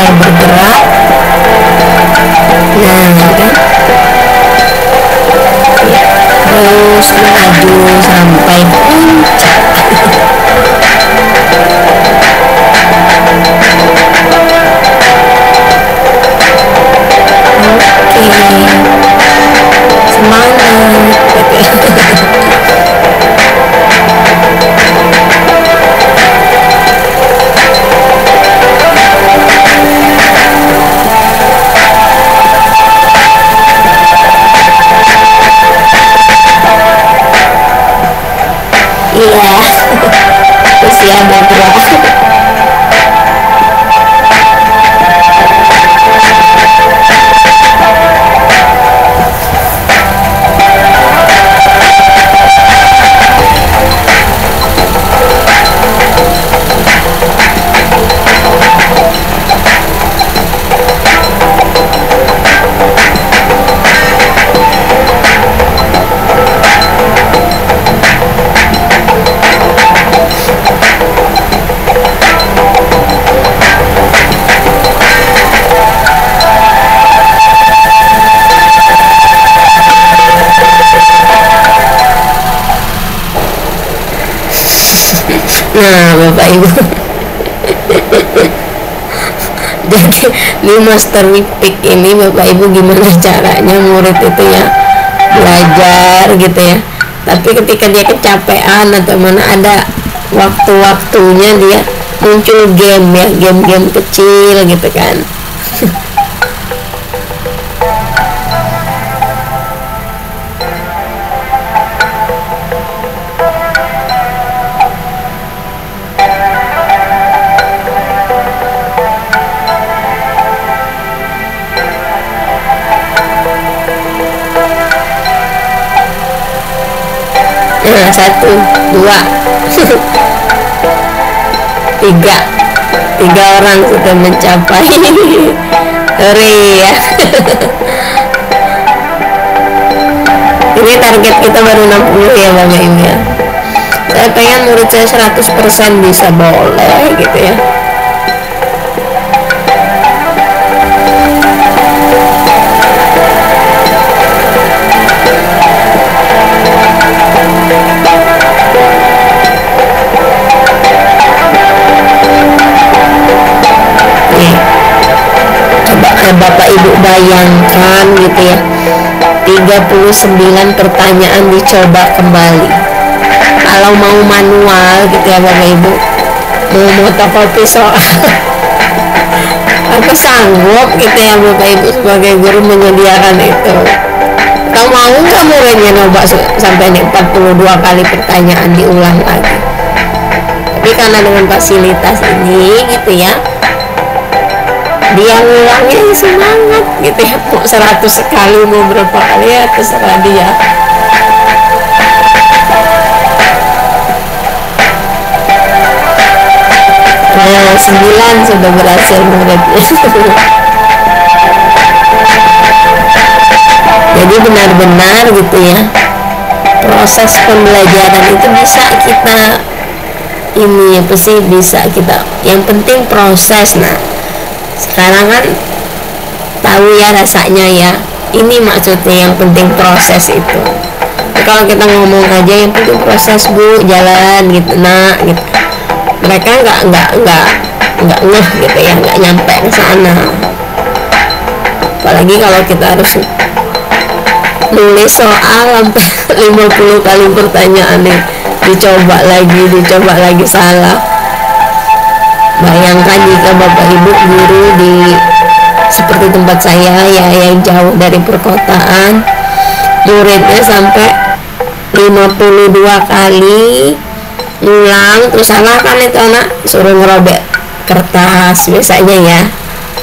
mulai bergerak. Nah kan, ya, terus melaju sampai puncak. Oke, semangat gitu. Iya, usia berapa? Nah, Bapak Ibu, jadi di Master Wipik ini Bapak Ibu gimana caranya murid itu ya belajar gitu ya, tapi ketika dia kecapean atau mana ada waktu-waktunya dia muncul game ya, game-game kecil gitu kan. Nah, 1, 2, 3 orang sudah mencapai. Hore ya. Ini target kita baru 60 ya Bapak Ibu ya. Saya pengen murid saya 100% bisa, boleh gitu ya. Bapak Ibu bayangkan gitu ya, 39 pertanyaan dicoba kembali. Kalau mau manual gitu ya Bapak Ibu, mau fotokopi soal apa sanggup gitu ya Bapak Ibu sebagai guru menyediakan itu? Kau mau nggak muridnya coba sampai 42 kali pertanyaan diulang lagi? Tapi karena dengan fasilitas ini gitu ya, dia ngulangnya semangat gitu ya, mau 100 kali mau berapa kali ya terserah dia. Nah, 9 sudah berhasil muridnya. Jadi benar-benar gitu ya, proses pembelajaran itu bisa kita ini apa sih, bisa kita, yang penting proses. Nah sekarang kan tahu ya rasanya ya, ini maksudnya yang penting proses itu. Kalau kita ngomong aja yang penting proses Bu, jalan gitu, nah gitu, mereka nggak ngeh gitu ya, nggak nyampe ke sana. Apalagi kalau kita harus nulis soal sampai 50 kali pertanyaan nih, dicoba lagi salah. Bayangkan jika Bapak Ibu guru di seperti tempat saya ya, yang jauh dari perkotaan, muridnya sampai 52 kali ngulang, terus salah kan itu anak suruh ngerobek kertas biasanya ya,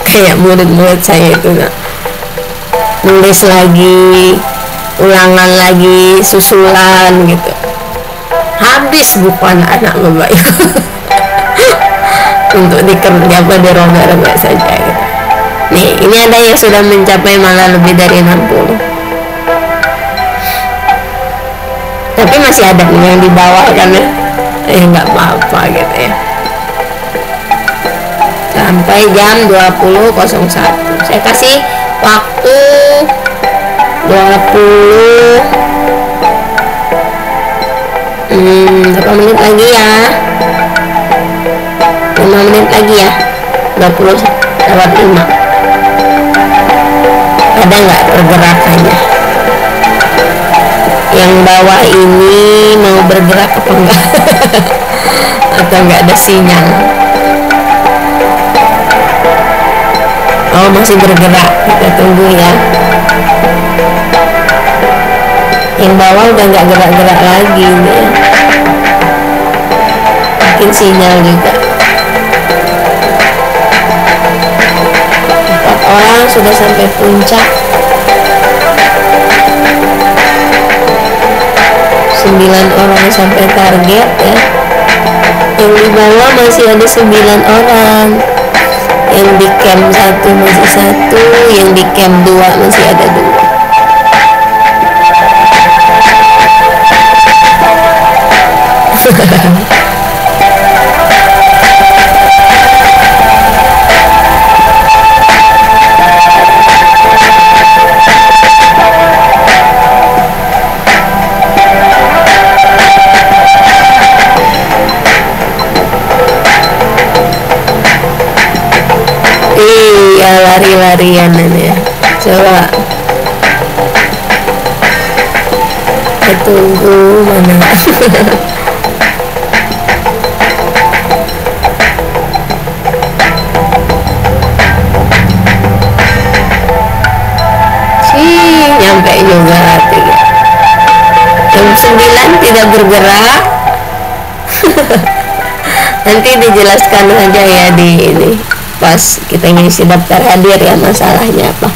kayak murid-murid saya itu nak nulis lagi, ulangan lagi, susulan gitu, habis buku anak-anak Bapak Ibu untuk dikerja apa dirobek-robek saja gitu. Nih ini ada yang sudah mencapai malah lebih dari 60, tapi masih ada nih yang di bawah kan ya, nggak apa-apa gitu ya, sampai jam 20.01. Saya kasih waktu 20 berapa menit lagi ya, 5 menit lagi ya, 20:05. Ada nggak pergerakannya? Yang bawah ini mau bergerak apa enggak? Atau nggak ada sinyal? Oh, masih bergerak, kita tunggu ya. Yang bawah udah nggak gerak-gerak lagi nih. Mungkin sinyal juga. 4 orang sudah sampai puncak. 9 orang sampai target ya. Yang di bawah masih ada 9 orang. Yang di camp 1 masih 1, yang di camp 2 masih ada 2. Iya, lari-larian ini. Coba kita tunggu mana. Nyampe juga 3. Jam 9 tidak bergerak. Nanti dijelaskan aja ya di ini pas kita ngisi daftar hadir ya, masalahnya apa.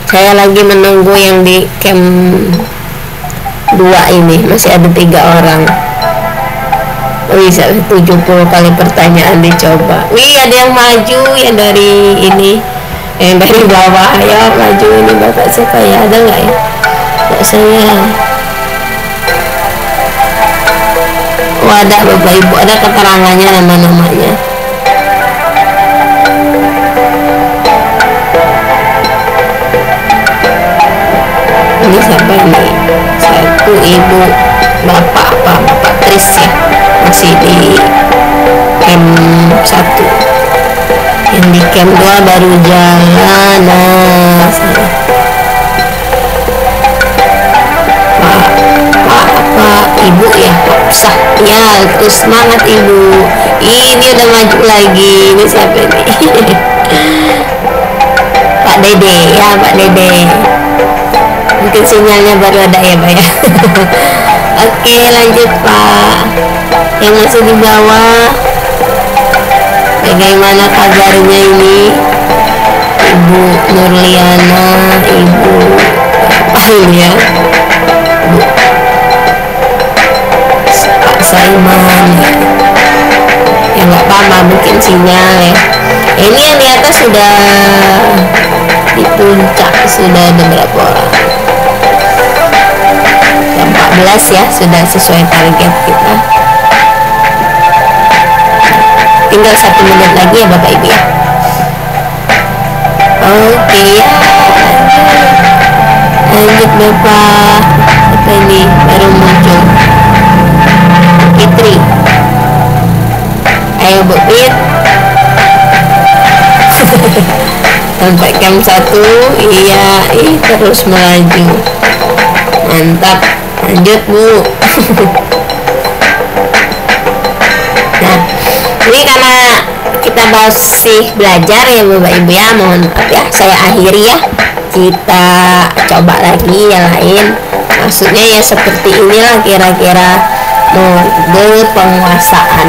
Saya lagi menunggu yang di camp 2 ini, masih ada 3 orang. Bisa 70 kali pertanyaan dicoba. Wih, ada yang maju yang dari ini, yang dari bawah. Ya maju, ini bapak siapa ya, ada nggak ya? Bapak saya. Oh, ada bapak ibu, ada keterangannya, nama-namanya. Ini siapa ini? 1 ibu, bapak apa? Bapak Tris ya, masih di camp 1. Yang di camp 2 baru jalan. Nah, Pak ibu ya, Pak Sah ya, terus semangat ibu. Ini udah maju lagi. Ini siapa ini? Pak Dede ya, Pak Dede. Mungkin sinyalnya baru ada ya Pak ya. Oke, lanjut Pak. Yang masih di bawah, bagaimana kabarnya ini? Ibu Nurliana, Ibu apa ini ya? Pak Saiman ya, nggak apa-apa, mungkin sinyal ya. Ini yang di atas sudah di puncak, sudah ada berapa orang? 14 ya, sudah sesuai target kita. Tinggal 1 menit lagi ya Bapak Ibu ya. Oke ya, lanjut Bapak. Apa ini baru muncul? Fitri, ayo Bu Fit. Sampai camp 1, iya, terus melaju. Mantap, lanjut Bu. Nah, ini karena kita masih belajar ya Bapak Ibu ya, mohon maaf ya, saya akhiri ya. Kita coba lagi yang lain. Maksudnya ya seperti inilah kira-kira mode penguasaan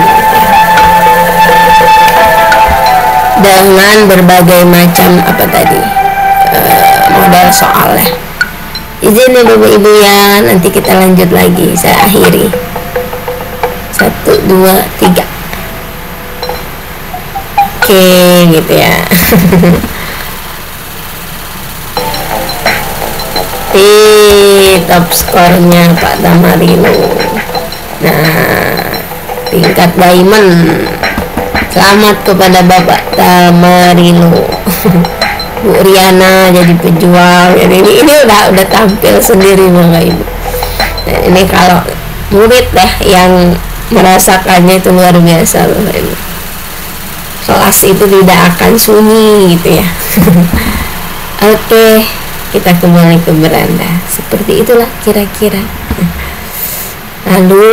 dengan berbagai macam apa tadi model soalnya. Izin ya Bapak Ibu ya, nanti kita lanjut lagi. Saya akhiri. 1, 2, 3. Oke, gitu ya. Top skornya Pak Damarino. Nah, tingkat diamond Selamat kepada Bapak Tamarino. Bu Riana jadi pejuang. Jadi ini udah tampil sendiri Bapak Ibu. Nah, ini kalau murid yang merasakannya itu luar biasa Bapak Ibu. Kelas itu tidak akan sunyi gitu ya. Oke, kita kembali ke beranda. Seperti itulah kira-kira. Lalu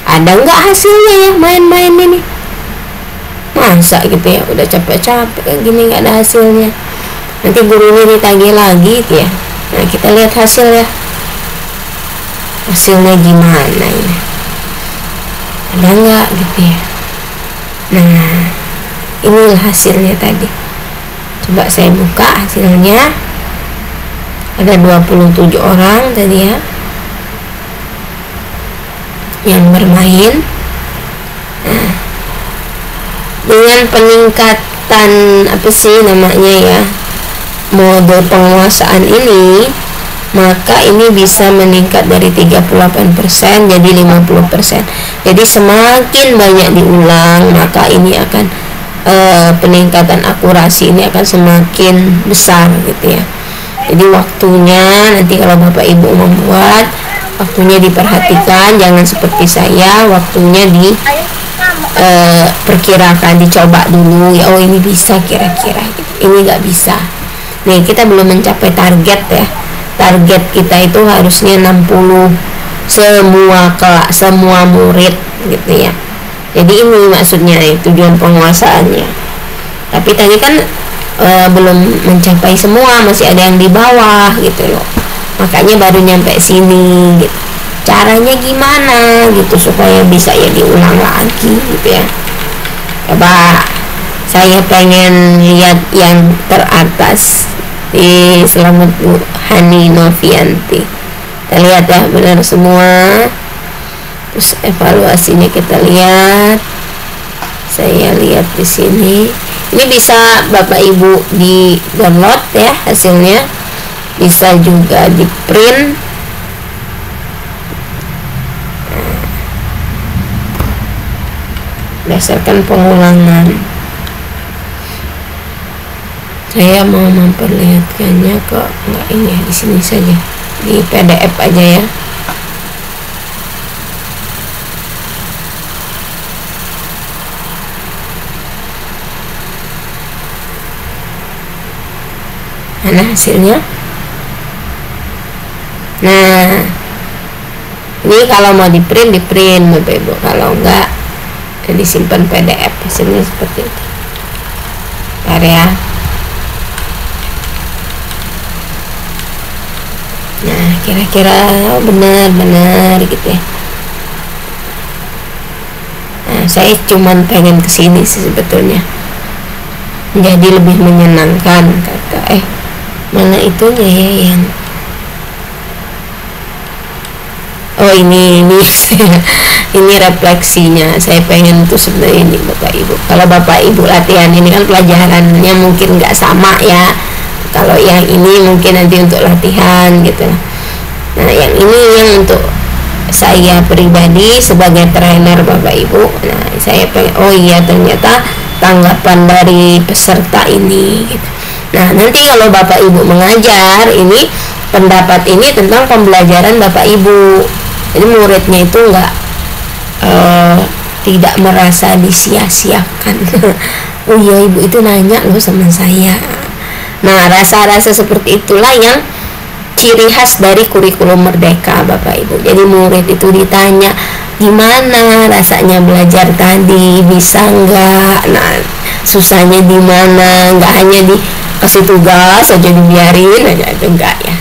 ada nggak hasilnya ya main-main ini? Masa gitu ya, udah capek-capek kayak gini nggak ada hasilnya. Nanti gurunya ditagih lagi gitu ya. Nah, kita lihat hasilnya. Hasilnya gimana ini? Ada nggak gitu ya? Nah, inilah hasilnya tadi. Coba saya buka hasilnya. Ada 27 orang tadi ya yang bermain. Nah, dengan peningkatan apa sih namanya ya, mode penguasaan ini, maka ini bisa meningkat dari 38% jadi 50%. Jadi semakin banyak diulang, maka ini akan peningkatan akurasi ini akan semakin besar gitu ya. Jadi waktunya nanti kalau Bapak Ibu membuat, waktunya diperhatikan, jangan seperti saya waktunya perkirakan, dicoba dulu ya, oh ini bisa kira-kira gitu. Ini nggak bisa nih, kita belum mencapai target ya. Target kita itu harusnya 60 semua murid gitu ya. Jadi ini maksudnya tujuan penguasaannya. Tapi tadi kan belum mencapai semua, masih ada yang di bawah gitu loh. Makanya baru nyampe sini gitu. Caranya gimana gitu supaya bisa ya diulang lagi gitu ya. Coba saya pengen lihat yang teratas. Selamat Bu Hani Novianti. Kita lihat ya benar semua. Terus evaluasinya kita lihat. Saya lihat di sini. Ini bisa Bapak Ibu di download ya hasilnya. Bisa juga di print. Berdasarkan pengulangan. Saya mau memperlihatkannya kok enggak ini ya, di sini saja di PDF aja ya. Mana hasilnya? Nah, ini kalau mau di print Bapak Ibu, kalau enggak disimpan PDF. Hasilnya seperti itu. Bentar ya. Nah, kira-kira benar-benar gitu ya. Nah, saya cuman pengen kesini sih sebetulnya, jadi lebih menyenangkan kata mana itunya ya yang ini ini refleksinya. Saya pengen tuh sebenarnya ini Bapak Ibu. Kalau Bapak Ibu latihan ini kan pelajarannya mungkin nggak sama ya. Kalau yang ini mungkin nanti untuk latihan gitu. Nah, yang ini yang untuk saya pribadi sebagai trainer Bapak Ibu. Nah, saya pengen, oh iya ternyata tanggapan dari peserta ini gitu. Nah, nanti kalau Bapak Ibu mengajar ini, pendapat ini tentang pembelajaran Bapak Ibu. Jadi muridnya itu tidak merasa disia-siakan. Oh iya Ibu itu nanya loh sama saya. Nah, rasa-rasa seperti itulah yang ciri khas dari kurikulum Merdeka Bapak Ibu. Jadi murid itu ditanya gimana rasanya belajar tadi, bisa enggak, nah susahnya di mana, enggak hanya dikasih tugas aja dibiarin aja, itu enggak ya.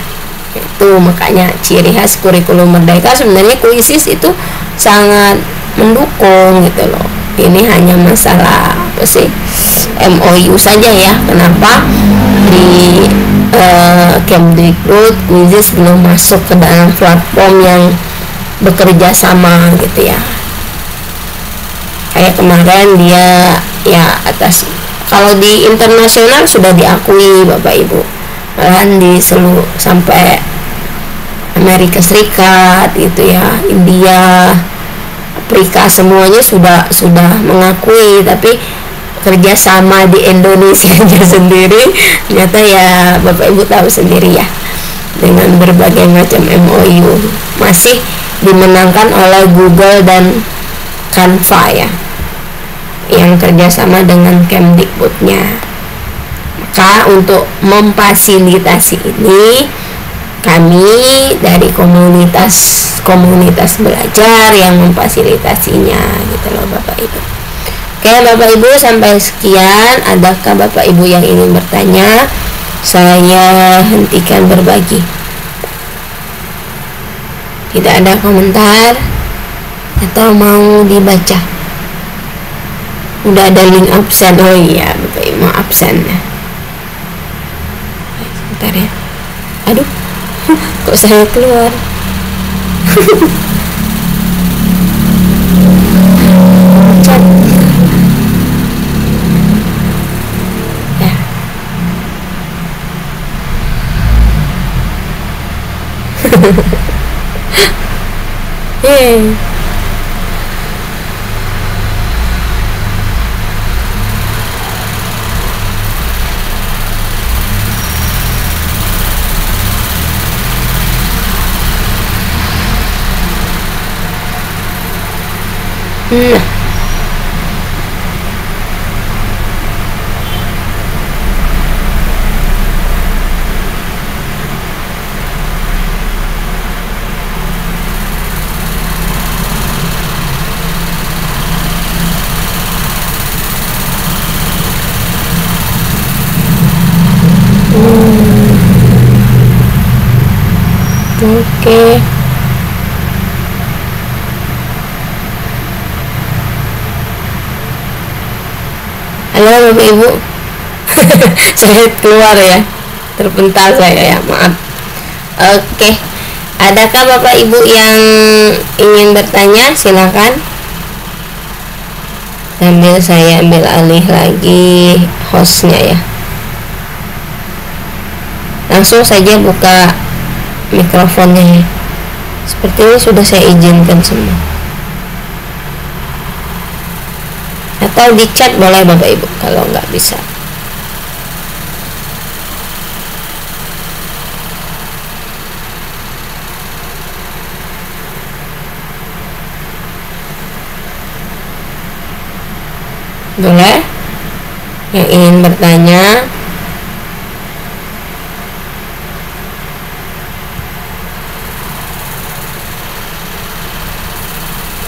Itu makanya ciri khas kurikulum Merdeka. Sebenarnya kuisis itu sangat mendukung gitu loh. Ini hanya masalah apa sih, MOU saja ya. Kenapa di Kemdikbud kuisis belum masuk ke dalam platform yang bekerja sama gitu ya. Kayak kemarin dia ya atas, kalau di internasional sudah diakui Bapak Ibu, malahan di seluruh sampai Amerika Serikat gitu ya, India, Afrika semuanya sudah mengakui, tapi kerjasama di Indonesia sendiri ternyata ya Bapak Ibu tahu sendiri ya, dengan berbagai macam MOU masih dimenangkan oleh Google dan Canva ya, yang kerjasama dengan Kemdikbudnya. Maka untuk memfasilitasi ini, kami dari komunitas belajar yang memfasilitasinya gitu loh Bapak Ibu. Oke Bapak Ibu, sampai sekian. Adakah Bapak Ibu yang ingin bertanya? Saya hentikan berbagi. Tidak ada komentar atau mau dibaca? Udah ada link absen. Oh iya Bapak Ibu, mau absen ya. Sebentar ya. Aduh, kok saya keluar? Chat. Ya. Hey. Nah, oke. Halo Bapak Ibu. Saya keluar ya, terpental saya ya, maaf. Oke, adakah Bapak Ibu yang ingin bertanya? Silakan. Sambil saya ambil alih lagi hostnya ya. Langsung saja buka mikrofonnya ya. Seperti ini sudah saya izinkan semua. Atau di chat boleh Bapak Ibu kalau nggak bisa. Boleh? Yang ingin bertanya,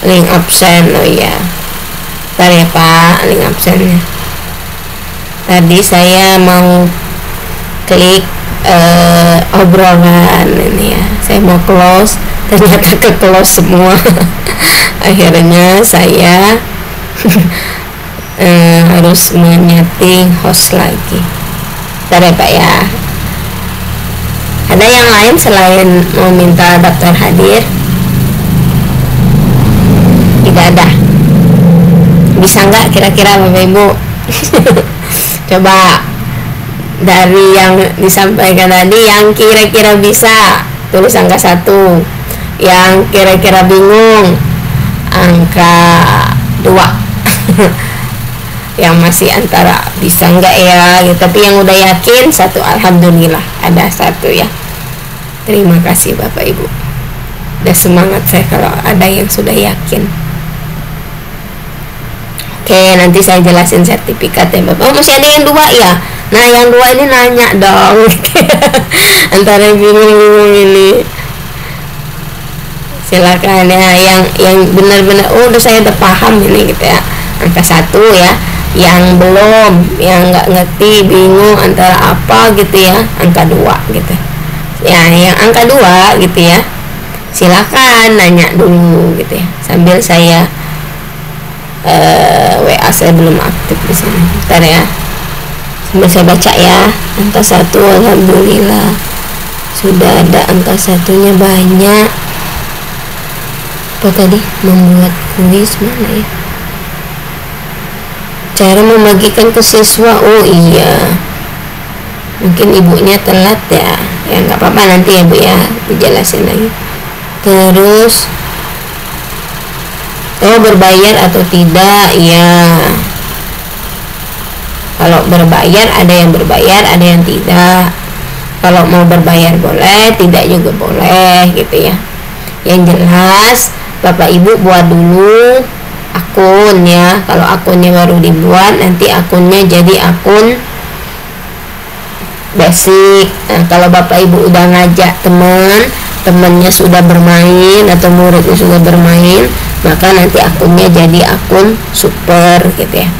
link absen. Oh iya, bentar ya Pak, link absennya. Tadi saya mau klik obrolan ini ya, saya mau close, ternyata ke close semua. Akhirnya saya harus menyeting host lagi. Bentar ya Pak ya. Ada yang lain selain mau minta daftar hadir? Tidak ada. Bisa nggak kira-kira Bapak Ibu? Coba dari yang disampaikan tadi, yang kira-kira bisa tulis angka 1, yang kira-kira bingung angka 2. Yang masih antara bisa nggak ya gitu. Tapi yang udah yakin 1, alhamdulillah ada 1 ya. Terima kasih Bapak Ibu, udah semangat saya kalau ada yang sudah yakin. Oke, nanti saya jelasin sertifikat ya Bapak. Oh, masih ada yang 2 ya? Nah, yang 2 ini nanya dong. Antara bingung-bingung ini. Silakan ya, yang benar-benar udah saya udah paham ini gitu ya. Angka 1 ya. Yang belum, yang nggak ngerti, bingung antara apa gitu ya, angka 2 gitu. Ya, yang angka 2 gitu ya. Silakan nanya dulu gitu ya. Sambil saya WA saya belum aktif di sini. Bentar ya. Sambil saya baca ya. Angka 1 alhamdulillah. Sudah ada angka 1-nya banyak. Apa tadi? Membuat kuis mana ya? Cara membagikan ke siswa. Oh iya. Mungkin ibunya telat ya. Ya nggak apa-apa, nanti ya Bu ya dijelasin lagi. Terus Oh, berbayar atau tidak? Ya, kalau berbayar ada yang berbayar, ada yang tidak. Kalau mau berbayar boleh, tidak juga boleh gitu ya. Yang jelas Bapak Ibu buat dulu akun ya. Kalau akunnya baru dibuat, nanti akunnya jadi akun basic. Nah, kalau Bapak Ibu udah ngajak temannya sudah bermain atau muridnya sudah bermain, maka nanti akunnya jadi akun super gitu ya.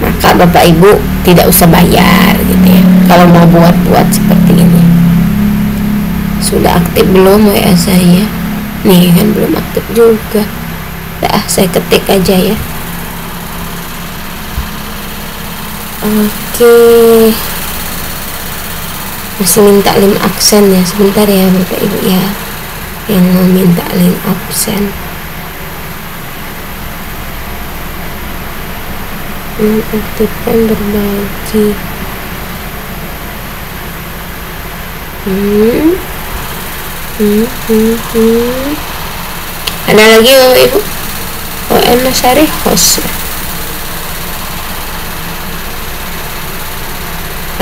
Maka Bapak Ibu tidak usah bayar gitu ya kalau mau buat seperti ini. Sudah aktif belum WA saya? Nih kan belum aktif juga. Dah, saya ketik aja ya. Oke. Masih minta link absen ya. Sebentar ya Bapak Ibu ya, yang mau minta link absen. Aktifkan berbagi. Ada lagi Bapak Ibu? Erna Sari host.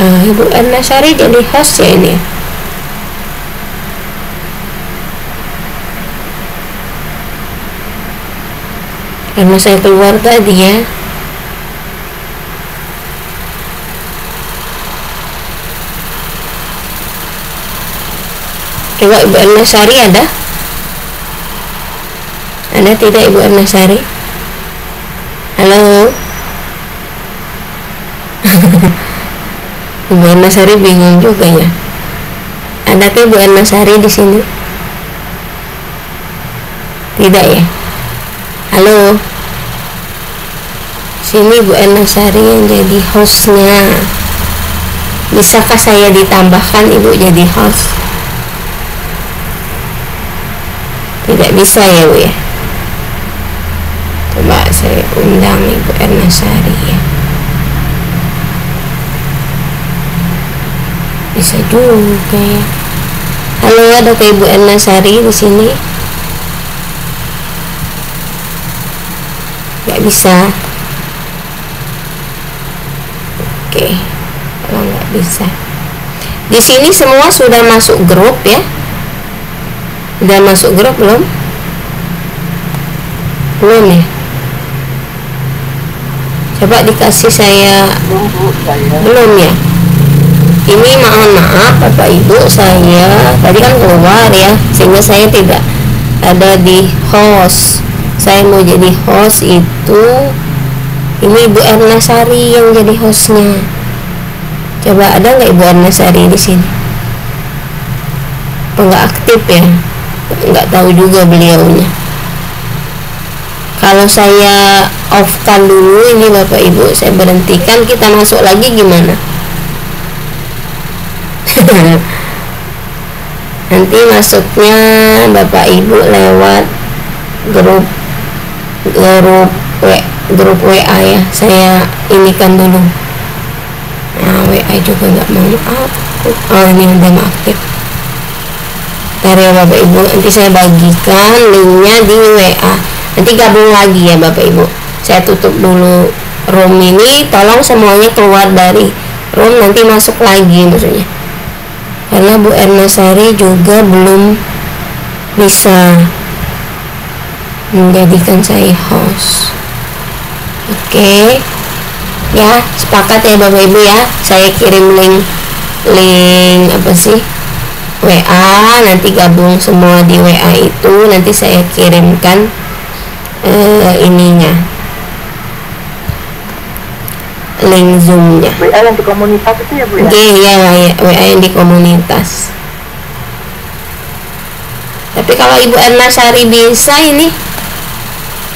Ibu Erna Sari jadi host ya ini. Karena saya keluar tadi ya. Coba Ibu Erna Sari ada? Ada tidak Ibu Erna Sari? Halo? Ibu Erna Sari bingung juga ya. Adakah Ibu Erna Sari di sini? Tidak ya? Halo? Sini Bu Erna Sari yang jadi hostnya. Bisakah saya ditambahkan Ibu jadi host? Tidak bisa ya Bu ya. Coba saya undang Ibu Erna Sari ya. Bisa juga ya. Halo, ada ke Ibu Erna Sari di sini? Gak bisa. Oke, kalau nggak bisa. Di sini semua sudah masuk grup ya. Udah masuk grup belum? Belum ya? Coba dikasih saya. Belum ya? Ini mohon maaf Bapak Ibu, saya tadi kan keluar ya, sehingga saya tidak ada di host. Saya mau jadi host itu, ini Ibu Erna Sari yang jadi hostnya. Coba ada nggak Ibu Erna Sari di sini? Apa nggak aktif ya? Nggak tahu juga beliaunya. Kalau saya off-kan dulu ini Bapak Ibu, saya berhentikan, kita masuk lagi gimana? Nanti masuknya Bapak Ibu lewat grup WA ya. Saya inikan dulu. Nah, WA juga nggak mau aktif. Oh, ini udah mau aktif. Ntar ya Bapak Ibu, nanti saya bagikan linknya di WA. Nanti gabung lagi ya Bapak Ibu. Saya tutup dulu room ini. Tolong semuanya keluar dari room, nanti masuk lagi maksudnya. Karena Bu Erna Sari juga belum bisa menjadikan saya host. Oke. Ya, sepakat ya Bapak Ibu ya. Saya kirim link apa sih? WA, nanti gabung semua di WA itu, nanti saya kirimkan ininya, link zoomnya. WA yang di komunitas itu ya Bu ya? Oke, ya, WA yang di komunitas. Tapi kalau Ibu Erna Sari bisa ini.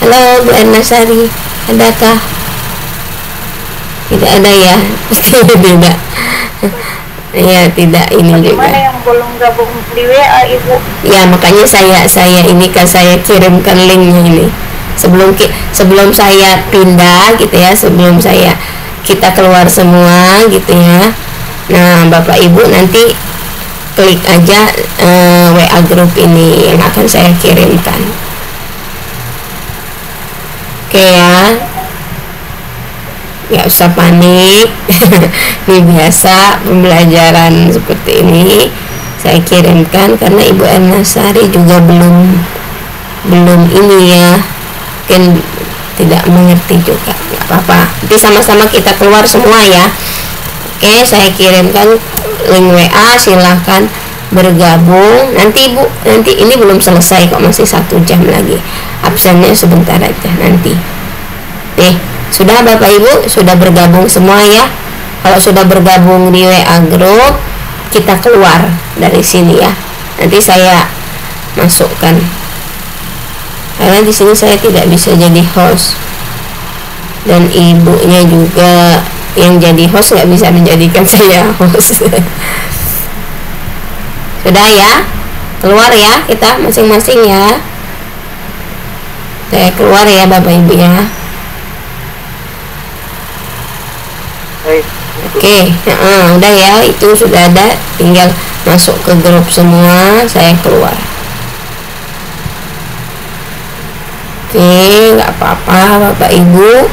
Halo Bu Erna Sari, adakah? Tidak ada ya? Tidak. Ya, tidak ini juga. Gimana yang belum gabung di WA Ibu? Ya, makanya saya ini kan saya kirimkan linknya ini. Sebelum saya pindah gitu ya, sebelum kita keluar semua gitu ya. Nah, Bapak Ibu nanti klik aja WA grup ini yang akan saya kirimkan. Oke ya, nggak usah panik. Ini biasa pembelajaran seperti ini saya kirimkan karena Ibu Erna Sari juga belum ini ya, mungkin tidak mengerti juga. Nggak apa-apa, nanti sama-sama kita keluar semua ya. Oke, saya kirimkan link WA, silahkan bergabung. Nanti ini belum selesai kok, masih 1 jam lagi, absennya sebentar aja nanti. Sudah Bapak Ibu, sudah bergabung semua ya. Kalau sudah bergabung di WA group, kita keluar dari sini ya. Nanti saya masukkan, karena di sini saya tidak bisa jadi host, dan ibunya juga yang jadi host nggak bisa menjadikan saya host. Sudah ya, keluar ya kita masing-masing ya. Saya keluar ya Bapak Ibu ya. Oke, udah ya, itu sudah ada, tinggal masuk ke grup semua, saya keluar. Oke, nggak apa-apa Bapak Ibu,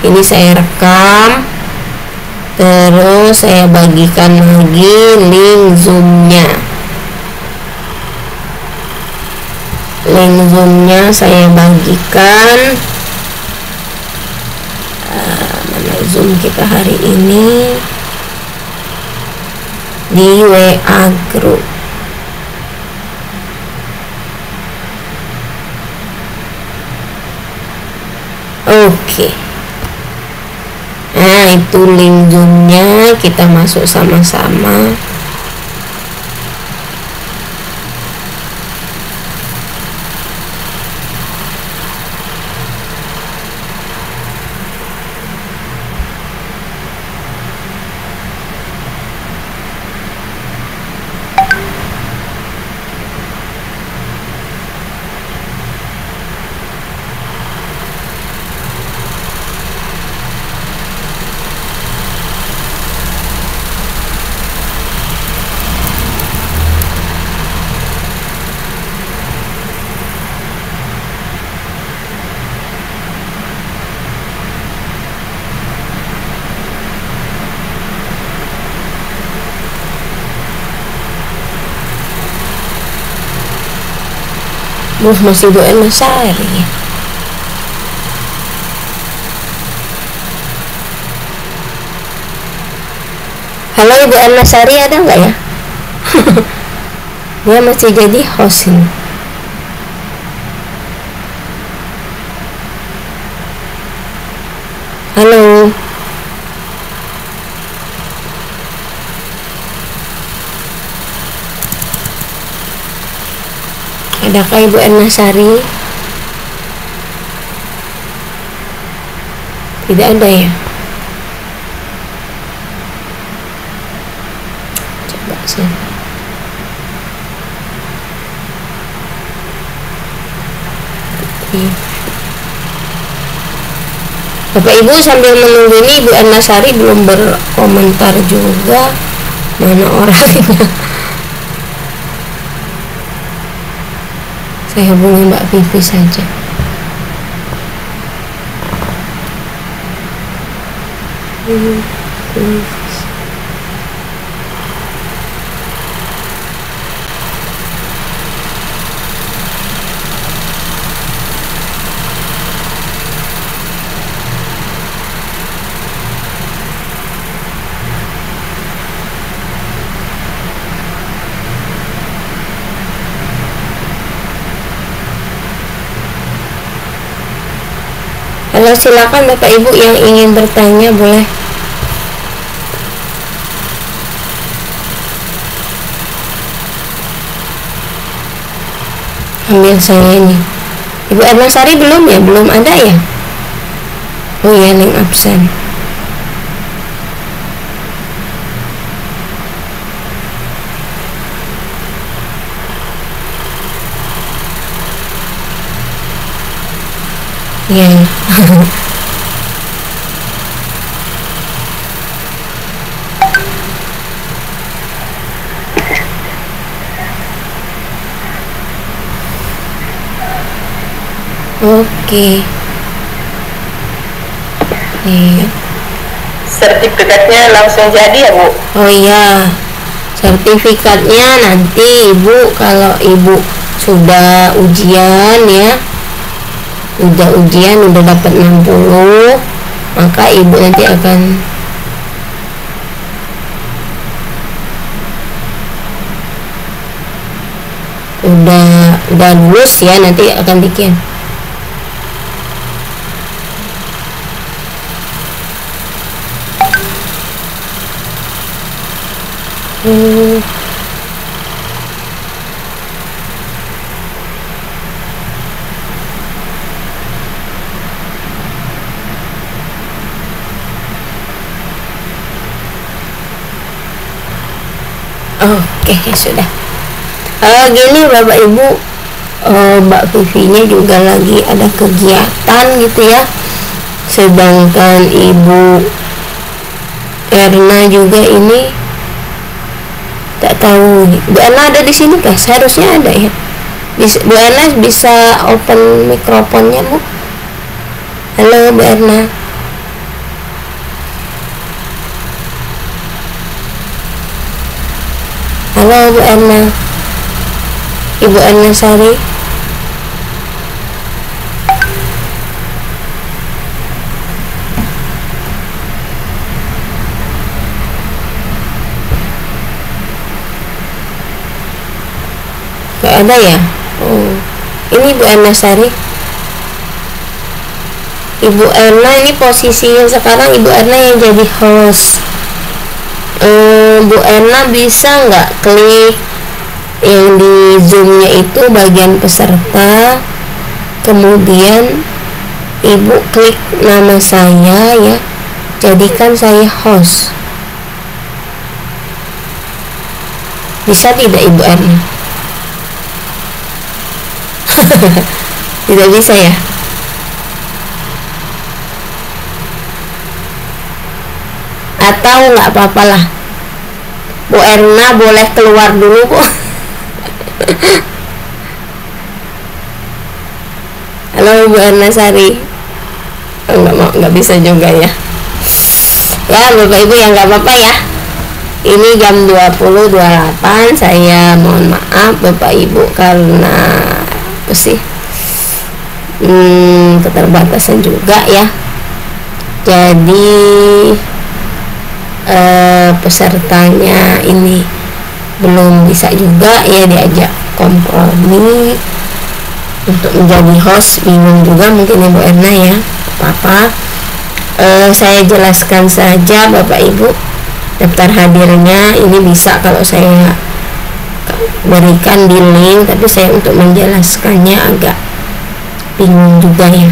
ini saya rekam, terus saya bagikan lagi link zoomnya. Link zoomnya saya bagikan. Mana zoom kita hari ini? Di WA group. Oke. Nah, itu link zoomnya, kita masuk sama-sama. Masih Bu Erna Sari. Halo Ibu Erna Sari, ada nggak ya? Dia masih jadi host ini. Halo. Adakah Ibu Erna Sari? Tidak ada ya? Coba sih. Bapak Ibu sambil menunggu ini, Ibu Erna Sari belum berkomentar juga. Mana orangnya? Saya hubungi Mbak Vivi saja. Halo, silakan Bapak Ibu yang ingin bertanya boleh. Ambil saya ini. Ibu Erna Sari belum ya? Belum ada ya? Oh iya, link absen. Iya. Oke. Iya. Sertifikatnya langsung jadi ya Bu? Oh iya, sertifikatnya nanti Ibu kalau Ibu sudah ujian ya, udah dapat 60, maka Ibu nanti akan udah lulus ya, nanti akan bikin. Oke, ya sudah. Gini Bapak Ibu, Mbak Vivinya juga lagi ada kegiatan gitu ya, sedangkan Ibu Erna juga ini tak tahu. Bu Erna ada di sini kah? Seharusnya ada ya. Bu Erna bisa open mikrofonnya Bu. Halo Bu Erna. Halo Bu Erna. Ibu Erna Sari. Gak ada ya? Oh. Ini Bu Erna Sari. Ibu Erna ini posisinya sekarang Ibu Erna yang jadi host. Bu Erna bisa nggak klik yang di zoomnya itu bagian peserta, kemudian Ibu klik nama saya ya, jadikan saya host. Bisa tidak Ibu Erna? Tidak bisa ya? Atau nggak apa-apa lah, Bu Erna boleh keluar dulu Bu. Halo Bu Erna Sari. Nggak bisa juga ya. Ya Bapak Ibu yang nggak apa-apa ya. Ini jam 20.28. Saya mohon maaf Bapak Ibu karena apa sih, keterbatasan juga ya. Jadi pesertanya ini belum bisa juga ya diajak kompromi untuk menjadi host, bingung juga mungkin Ibu Erna ya. Apa-apa, saya jelaskan saja Bapak Ibu, daftar hadirnya ini bisa kalau saya berikan di link, tapi saya untuk menjelaskannya agak bingung juga ya.